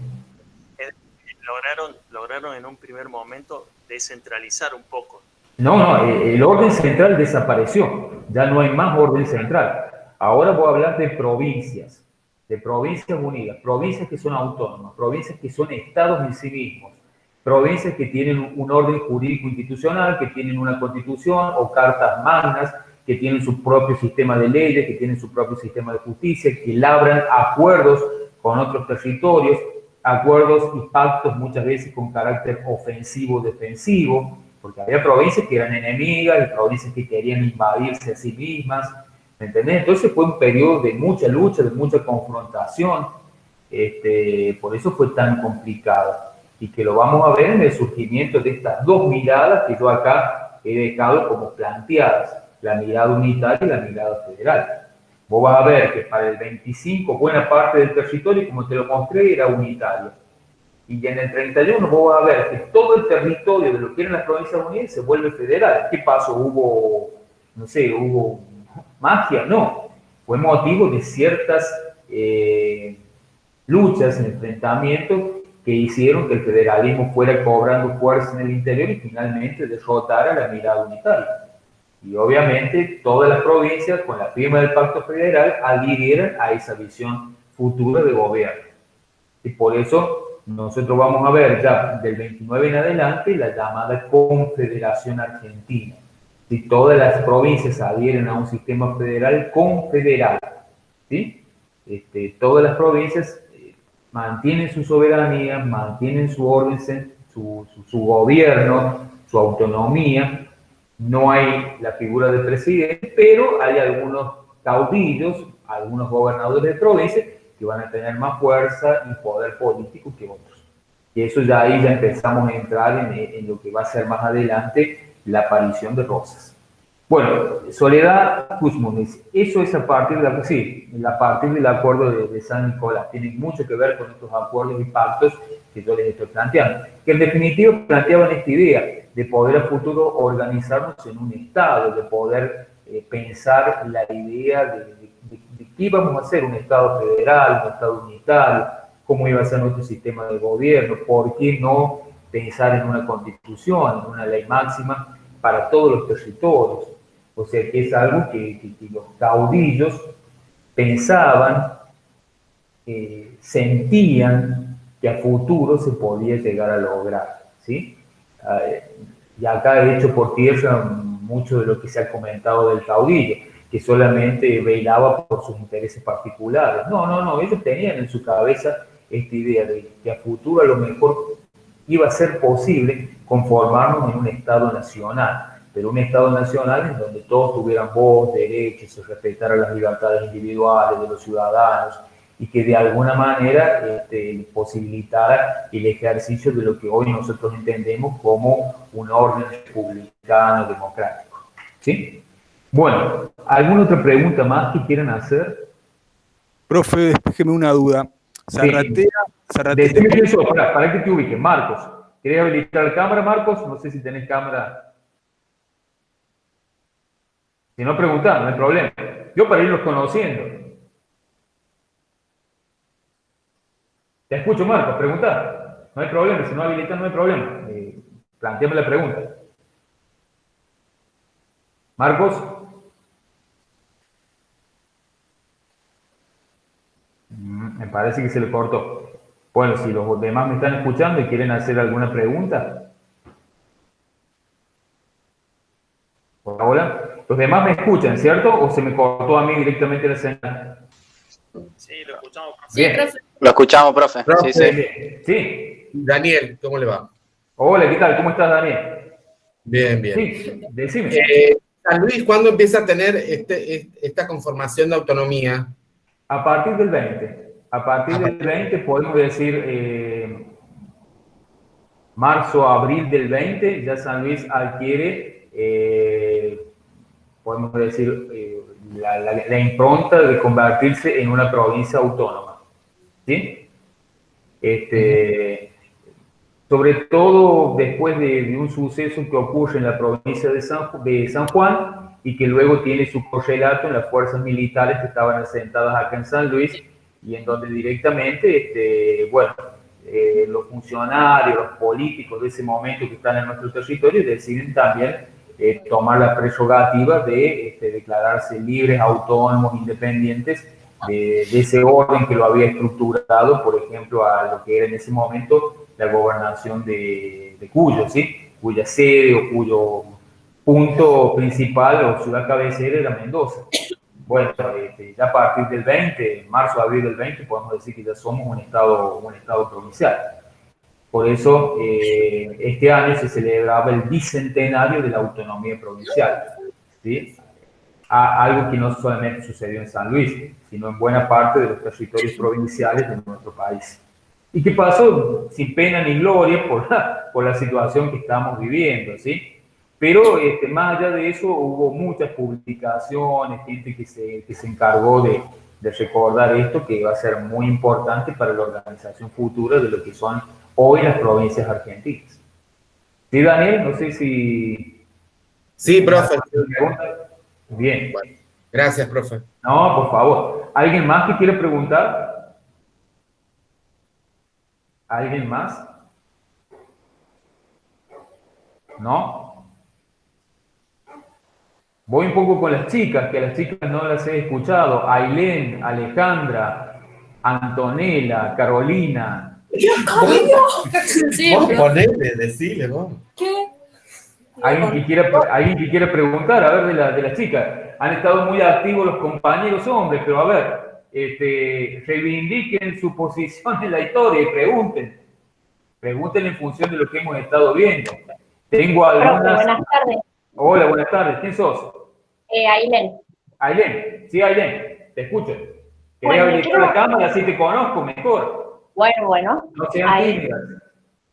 Lograron en un primer momento descentralizar un poco. No, el orden central desapareció, ya no hay más orden central. Ahora voy a hablar de provincias unidas, provincias que son autónomas, provincias que son estados en sí mismos, provincias que tienen un orden jurídico institucional, que tienen una constitución o cartas magnas, que tienen su propio sistema de leyes, que tienen su propio sistema de justicia, que labran acuerdos con otros territorios, acuerdos y pactos muchas veces con carácter ofensivo-defensivo, porque había provincias que eran enemigas y provincias que querían invadirse a sí mismas, ¿me entendés? Entonces fue un periodo de mucha lucha, de mucha confrontación, por eso fue tan complicado, y que lo vamos a ver en el surgimiento de estas dos miradas que yo acá he dejado como planteadas, la mirada unitaria y la mirada federal. Vos vas a ver que para el 25 buena parte del territorio, como te lo mostré, era unitario. Y en el 31 vos vas a ver que todo el territorio de lo que eran las Provincias Unidas se vuelve federal. ¿Qué pasó? ¿Hubo magia? No. Fue motivo de ciertas luchas, enfrentamientos que hicieron que el federalismo fuera cobrando fuerza en el interior y finalmente derrotara la mirada unitaria. Y obviamente todas las provincias, con la firma del Pacto Federal, adhirieron a esa visión futura de gobierno. Y por eso nosotros vamos a ver ya del 29 en adelante la llamada Confederación Argentina. Si todas las provincias adhieren a un sistema federal confederal, ¿sí? Todas las provincias mantienen su soberanía, mantienen su orden su gobierno, su autonomía. No hay la figura del presidente, pero hay algunos caudillos, algunos gobernadores de provincia que van a tener más fuerza y poder político que otros. Y eso ya ahí ya empezamos a entrar en lo que va a ser más adelante la aparición de Rosas. Bueno, Soledad Guzmán dice, eso es a partir a partir del acuerdo de San Nicolás. Tiene mucho que ver con estos acuerdos y pactos que yo les estoy planteando. Que en definitiva planteaban esta idea de poder a futuro organizarnos en un Estado, de poder pensar la idea de qué íbamos a hacer, un Estado federal, un Estado unitario, cómo iba a ser nuestro sistema de gobierno, por qué no pensar en una constitución, en una ley máxima para todos los territorios. O sea, que es algo que los caudillos pensaban, sentían que a futuro se podía llegar a lograr, ¿sí? Y acá he hecho por tierra mucho de lo que se ha comentado del caudillo, que solamente velaba por sus intereses particulares. No, ellos tenían en su cabeza esta idea de que a futuro a lo mejor iba a ser posible conformarnos en un Estado nacional, pero un Estado nacional en donde todos tuvieran voz, derechos, se respetaran las libertades individuales de los ciudadanos y que de alguna manera posibilitara el ejercicio de lo que hoy nosotros entendemos como un orden republicano democrático. ¿Sí? Bueno, ¿alguna otra pregunta más que quieran hacer? Profe, despéjeme una duda. Zarratea. Decime quién sos, para que te ubiques. Marcos, ¿querés habilitar la cámara, Marcos? No sé si tenés cámara. Si no, preguntá, no hay problema. Yo para irlos conociendo. Te escucho, Marcos, preguntá. No hay problema, si no habilitas no hay problema. Plantéame la pregunta. Marcos. Me parece que se le cortó. Bueno, si los demás me están escuchando y quieren hacer alguna pregunta. Hola. Los demás me escuchan, ¿cierto? ¿O se me cortó a mí directamente la señal? Sí, lo escuchamos, profe. Bien. Sí, profe. Lo escuchamos, profe. Profe. Sí. Sí. Daniel, ¿cómo le va? Hola, ¿qué tal? ¿Cómo estás, Daniel? Bien, bien. Sí, decime. San Luis, ¿cuándo empieza a tener esta conformación de autonomía? A partir del 20. A partir del 20 podemos decir marzo, abril del 20, ya San Luis adquiere, podemos decir, la impronta de convertirse en una provincia autónoma. ¿Sí? Sobre todo después de un suceso que ocurre en la provincia de San Juan y que luego tiene su correlato en las fuerzas militares que estaban asentadas acá en San Luis y en donde directamente, los funcionarios, los políticos de ese momento que están en nuestro territorio deciden también tomar la prerrogativa de declararse libres, autónomos, independientes de ese orden que lo había estructurado, por ejemplo, a lo que era en ese momento la gobernación de Cuyo, ¿sí? Cuya sede o cuyo punto principal o ciudad cabecera era Mendoza. Bueno, ya a partir del 20, marzo, abril del 20, podemos decir que ya somos un estado provincial. Por eso, este año se celebraba el bicentenario de la autonomía provincial, ¿sí? Algo que no solamente sucedió en San Luis, sino en buena parte de los territorios provinciales de nuestro país. Y que pasó sin pena ni gloria por la situación que estamos viviendo, ¿sí? Pero más allá de eso hubo muchas publicaciones, gente que se encargó de recordar esto, que va a ser muy importante para la organización futura de lo que son hoy las provincias argentinas. ¿Sí, Daniel? No sé si... Sí, profe. Bien. Bueno, gracias, profe. No, por favor. ¿Alguien más que quiere preguntar? ¿Alguien más? ¿No? Voy un poco con las chicas, que a las chicas no las he escuchado. Ailén, Alejandra, Antonella, Carolina. Sí, Vos profe. ponele, decile, vos. ¿Qué? ¿Alguien que quiera preguntar? A ver, de las chicas. Han estado muy activos los compañeros hombres, pero a ver, reivindiquen su posición en la historia y pregunten. Pregunten en función de lo que hemos estado viendo. Tengo Profe, algunas... buenas tardes. Hola, buenas tardes. ¿Quién sos? Ailén. Ailén. Sí, Ailén. Te escucho. ¿Querés Bueno, habilitar la cámara así te conozco mejor? Bueno. No sean Ahí. tímidas.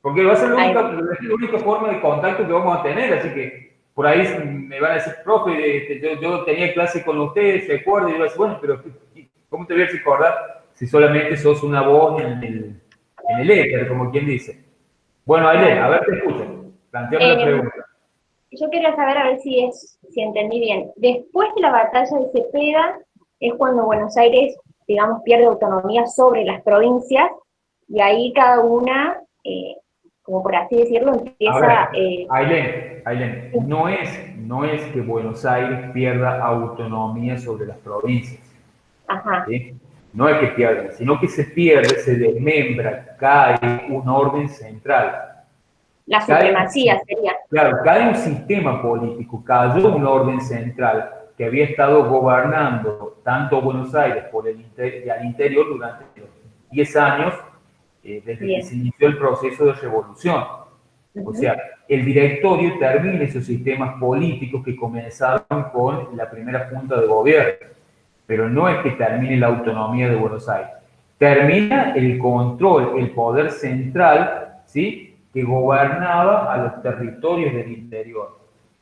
Porque va a ser la única forma de contacto que vamos a tener, así que por ahí me van a decir, profe, yo tenía clase con ustedes, ¿se acuerda? Y yo voy a decir, bueno, pero ¿cómo te voy a recordar si solamente sos una voz en el éter, como quien dice? Bueno, Ailén, a ver, te escucho. Planteame la pregunta. Yo quería saber a ver si entendí bien. Después de la batalla de Cepeda es cuando Buenos Aires, digamos, pierde autonomía sobre las provincias y ahí cada una, como por así decirlo, empieza... Ailén, no es que Buenos Aires pierda autonomía sobre las provincias. Ajá. ¿Sí? No es que pierda, sino que se pierde, se desmembra, cae un orden central. La supremacía sería. Claro, cae un sistema político, cayó un orden central que había estado gobernando tanto Buenos Aires y al interior durante los 10 años desde que se inició el proceso de revolución. O sea, el directorio termina esos sistemas políticos que comenzaron con la primera junta de gobierno, pero no es que termine la autonomía de Buenos Aires. Termina el control, el poder central, ¿sí?, que gobernaba a los territorios del interior.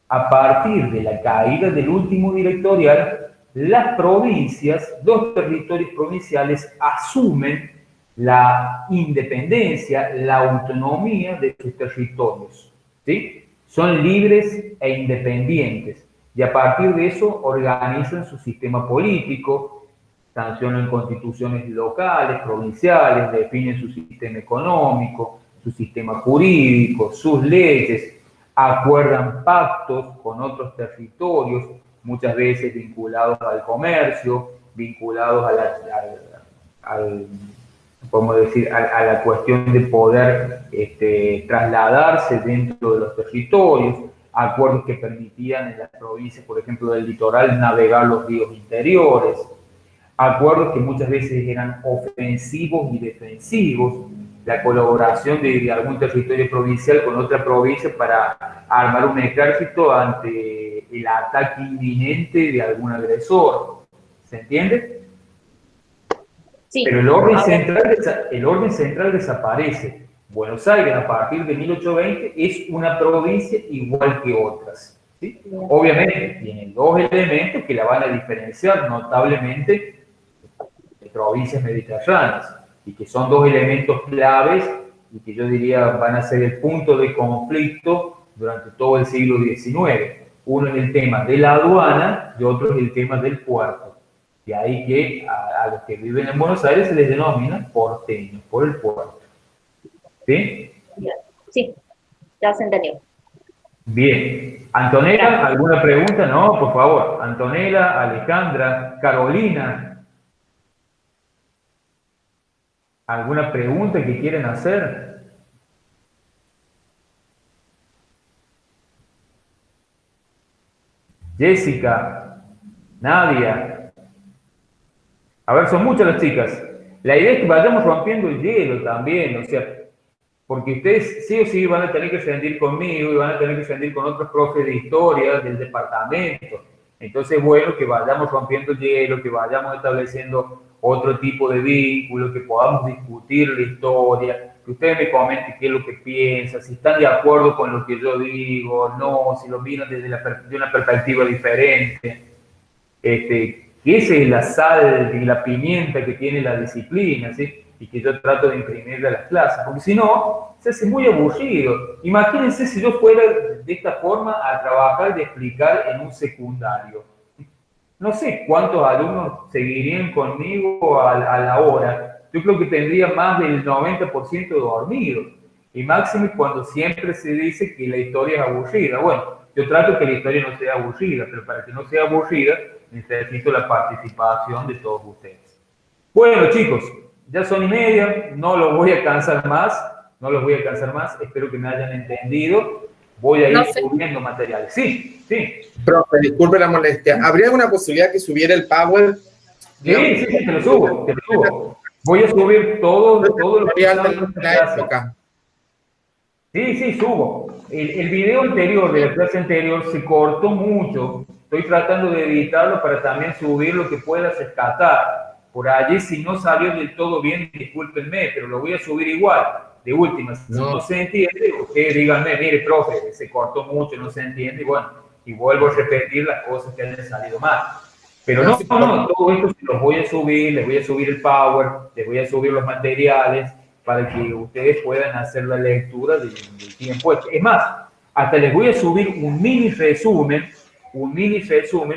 A partir de la caída del último directorial, las provincias, los territorios provinciales asumen la independencia, la autonomía de sus territorios, ¿sí? Son libres e independientes y a partir de eso organizan su sistema político, sancionan constituciones locales, provinciales, definen su sistema económico, su sistema jurídico, sus leyes, acuerdan pactos con otros territorios, muchas veces vinculados al comercio, vinculados podemos decir, a la cuestión de poder trasladarse dentro de los territorios, acuerdos que permitían en las provincias, por ejemplo, del litoral, navegar los ríos interiores, acuerdos que muchas veces eran ofensivos y defensivos, la colaboración de algún territorio provincial con otra provincia para armar un ejército ante el ataque inminente de algún agresor. ¿Se entiende? Sí. Pero el orden central desaparece. Buenos Aires, a partir de 1820, es una provincia igual que otras, ¿sí? Obviamente, tiene dos elementos que la van a diferenciar notablemente de provincias mediterráneas, y que son dos elementos claves y que yo diría van a ser el punto de conflicto durante todo el siglo XIX. Uno es el tema de la aduana y otro es el tema del puerto. De ahí que a los que viven en Buenos Aires se les denomina porteños, por el puerto. ¿Sí? Sí, ya se entendió. Bien. Antonella, ¿alguna pregunta? No, por favor. Antonella, Alejandra, Carolina. ¿Alguna pregunta que quieren hacer? Jessica, Nadia. A ver, son muchas las chicas. La idea es que vayamos rompiendo el hielo también, o sea, porque ustedes sí o sí van a tener que rendir conmigo y van a tener que rendir con otros profes de historia del departamento. Entonces es bueno que vayamos rompiendo el hielo, que vayamos estableciendo otro tipo de vínculo, que podamos discutir la historia, que ustedes me comenten qué es lo que piensan, si están de acuerdo con lo que yo digo, no, si lo miran desde de una perspectiva diferente. Que esa es la sal y la pimienta que tiene la disciplina, ¿sí? Y que yo trato de imprimirle a las clases, porque si no, se hace muy aburrido. Imagínense si yo fuera de esta forma a trabajar y explicar en un secundario. No sé cuántos alumnos seguirían conmigo a la hora. Yo creo que tendría más del 90% dormido. Y máximo cuando siempre se dice que la historia es aburrida. Bueno, yo trato que la historia no sea aburrida, pero para que no sea aburrida necesito la participación de todos ustedes. Bueno, chicos, ya son 1:30, no los voy a cansar más, espero que me hayan entendido. Voy a ir subiendo materiales. Sí, sí. Profe, disculpe la molestia. ¿Habría alguna posibilidad que subiera el Power? Sí, te lo subo. Voy a subir todo lo que está en la época. Sí, sí, subo. El video anterior, de la clase anterior, se cortó mucho. Estoy tratando de editarlo para también subir lo que pueda rescatar. Por allí, si no salió del todo bien, discúlpenme, pero lo voy a subir igual. De última, si no se entiende, ustedes díganme, mire, profe, se cortó mucho, no se entiende, y bueno, y vuelvo a repetir las cosas que hayan salido mal. Pero no, todo esto se los voy a subir, les voy a subir el Power, les voy a subir los materiales, para que ustedes puedan hacer la lectura del tiempo. Es más, hasta les voy a subir un mini resumen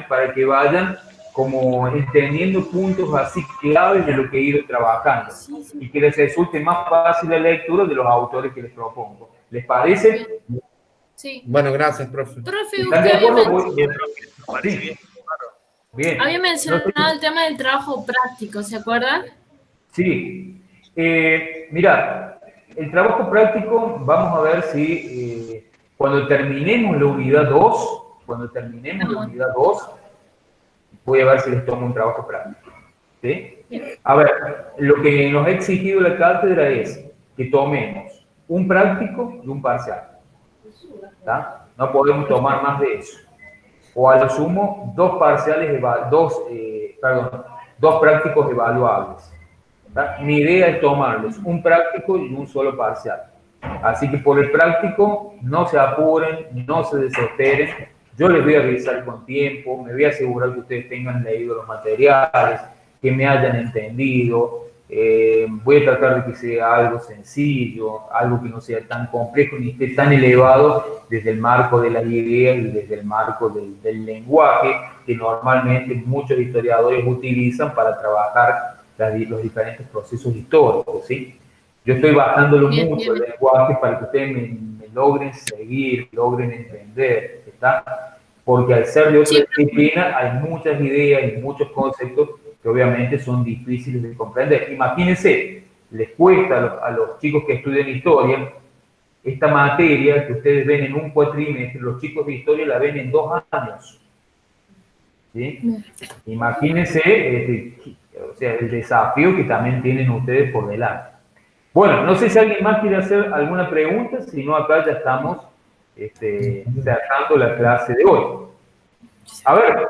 para que vayan como entendiendo puntos así claves de lo que he ido trabajando y que les resulte más fácil la lectura de los autores que les propongo. ¿Les parece? Sí. Bueno, gracias, profe. Profe, ¿Están de acuerdo? Sí. Bien. Había mencionado el tema del trabajo práctico, ¿se acuerdan? Sí. Mira, el trabajo práctico, vamos a ver si cuando terminemos la unidad 2, voy a ver si les tomo un trabajo práctico. ¿Sí? A ver, lo que nos ha exigido la cátedra es que tomemos un práctico y un parcial. ¿Tá? No podemos tomar más de eso. O a lo sumo, dos prácticos evaluables. ¿tá? Mi idea es tomarles un práctico y un solo parcial. Así que por el práctico, no se apuren, no se desesperen. Yo les voy a revisar con tiempo, me voy a asegurar que ustedes tengan leído los materiales, que me hayan entendido. Voy a tratar de que sea algo sencillo, algo que no sea tan complejo ni esté tan elevado desde el marco de las ideas y desde el marco del lenguaje que normalmente muchos historiadores utilizan para trabajar los diferentes procesos históricos, ¿sí? Yo estoy bajándolo mucho el lenguaje para que ustedes me logren seguir, logren entender, ¿está? Porque al ser de otra disciplina hay muchas ideas y muchos conceptos que obviamente son difíciles de comprender. Imagínense, les cuesta a los chicos que estudian historia esta materia que ustedes ven en un cuatrimestre, los chicos de historia la ven en 2 años. ¿Sí? Imagínense o sea, el desafío que también tienen ustedes por delante. Bueno, no sé si alguien más quiere hacer alguna pregunta, si no acá ya estamos cerrando la clase de hoy. A ver,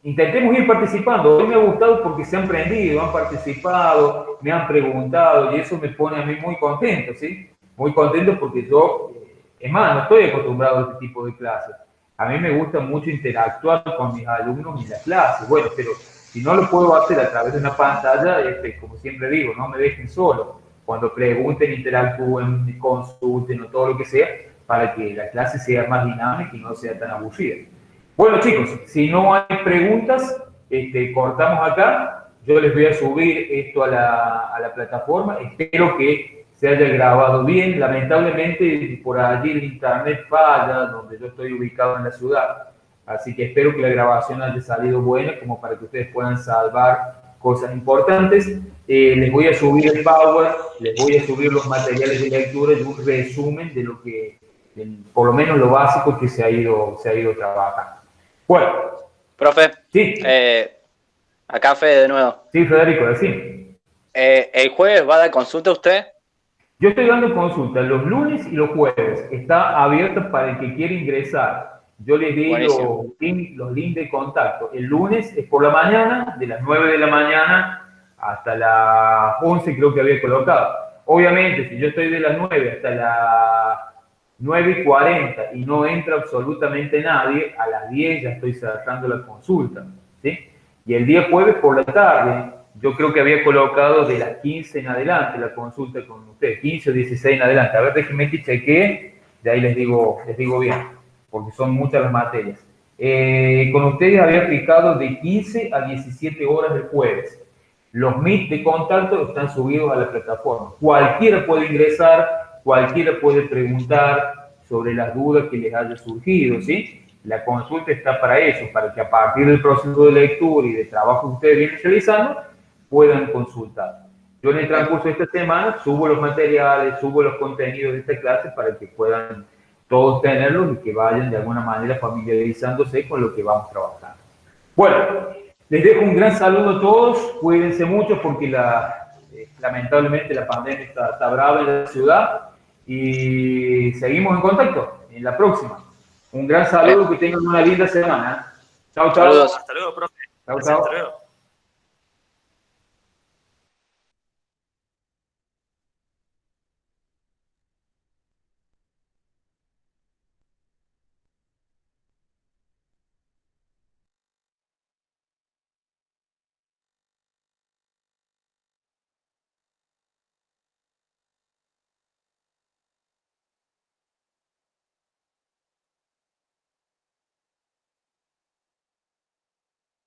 intentemos ir participando. Hoy me ha gustado porque se han prendido, han participado, me han preguntado y eso me pone a mí muy contento, ¿sí? Muy contento porque yo, es más, no estoy acostumbrado a este tipo de clases. A mí me gusta mucho interactuar con mis alumnos en la clase. Bueno, pero si no lo puedo hacer a través de una pantalla, como siempre digo, no me dejen solo. Cuando pregunten, interactúen, consulten o todo lo que sea, para que la clase sea más dinámica y no sea tan aburrida. Bueno, chicos, si no hay preguntas, cortamos acá. Yo les voy a subir esto a la plataforma. Espero que se haya grabado bien. Lamentablemente, por allí el internet falla, donde yo estoy ubicado en la ciudad. Así que espero que la grabación haya salido buena, como para que ustedes puedan salvar cosas importantes. Les voy a subir el Power, les voy a subir los materiales de lectura y un resumen de lo que, por lo menos lo básico que se ha ido trabajando. Bueno. Profe. Sí. Acá Fede de nuevo. Sí, Federico, decime. ¿El jueves va a dar consulta usted? Yo estoy dando consulta los lunes y los jueves. Está abierto para el que quiera ingresar. Yo les di los links de contacto. El lunes es por la mañana, de las 9 de la mañana hasta las 11 creo que había colocado. Obviamente, si yo estoy de las 9 hasta las 9:40 y no entra absolutamente nadie, a las 10 ya estoy cerrando la consulta, ¿sí? Y el día jueves por la tarde, yo creo que había colocado de las 15 en adelante la consulta con ustedes, 15 o 16 en adelante. A ver, déjenme que chequee, de ahí les digo bien, porque son muchas las materias. Con ustedes había fijado de 15 a 17 horas el jueves. Los Meet de contacto están subidos a la plataforma. Cualquiera puede ingresar, cualquiera puede preguntar sobre las dudas que les haya surgido, ¿sí? La consulta está para eso, para que a partir del proceso de lectura y de trabajo que ustedes vienen realizando, puedan consultar. Yo en el transcurso de esta semana subo los materiales, subo los contenidos de esta clase para que puedan todos tenerlos y que vayan de alguna manera familiarizándose con lo que vamos trabajando. Bueno, les dejo un gran saludo a todos, cuídense mucho porque lamentablemente la pandemia está brava en la ciudad y seguimos en contacto en la próxima. Un gran saludo, que tengan una linda semana. Chao, chao. Saludos. Hasta luego, profe. Chao, Hasta chao. luego.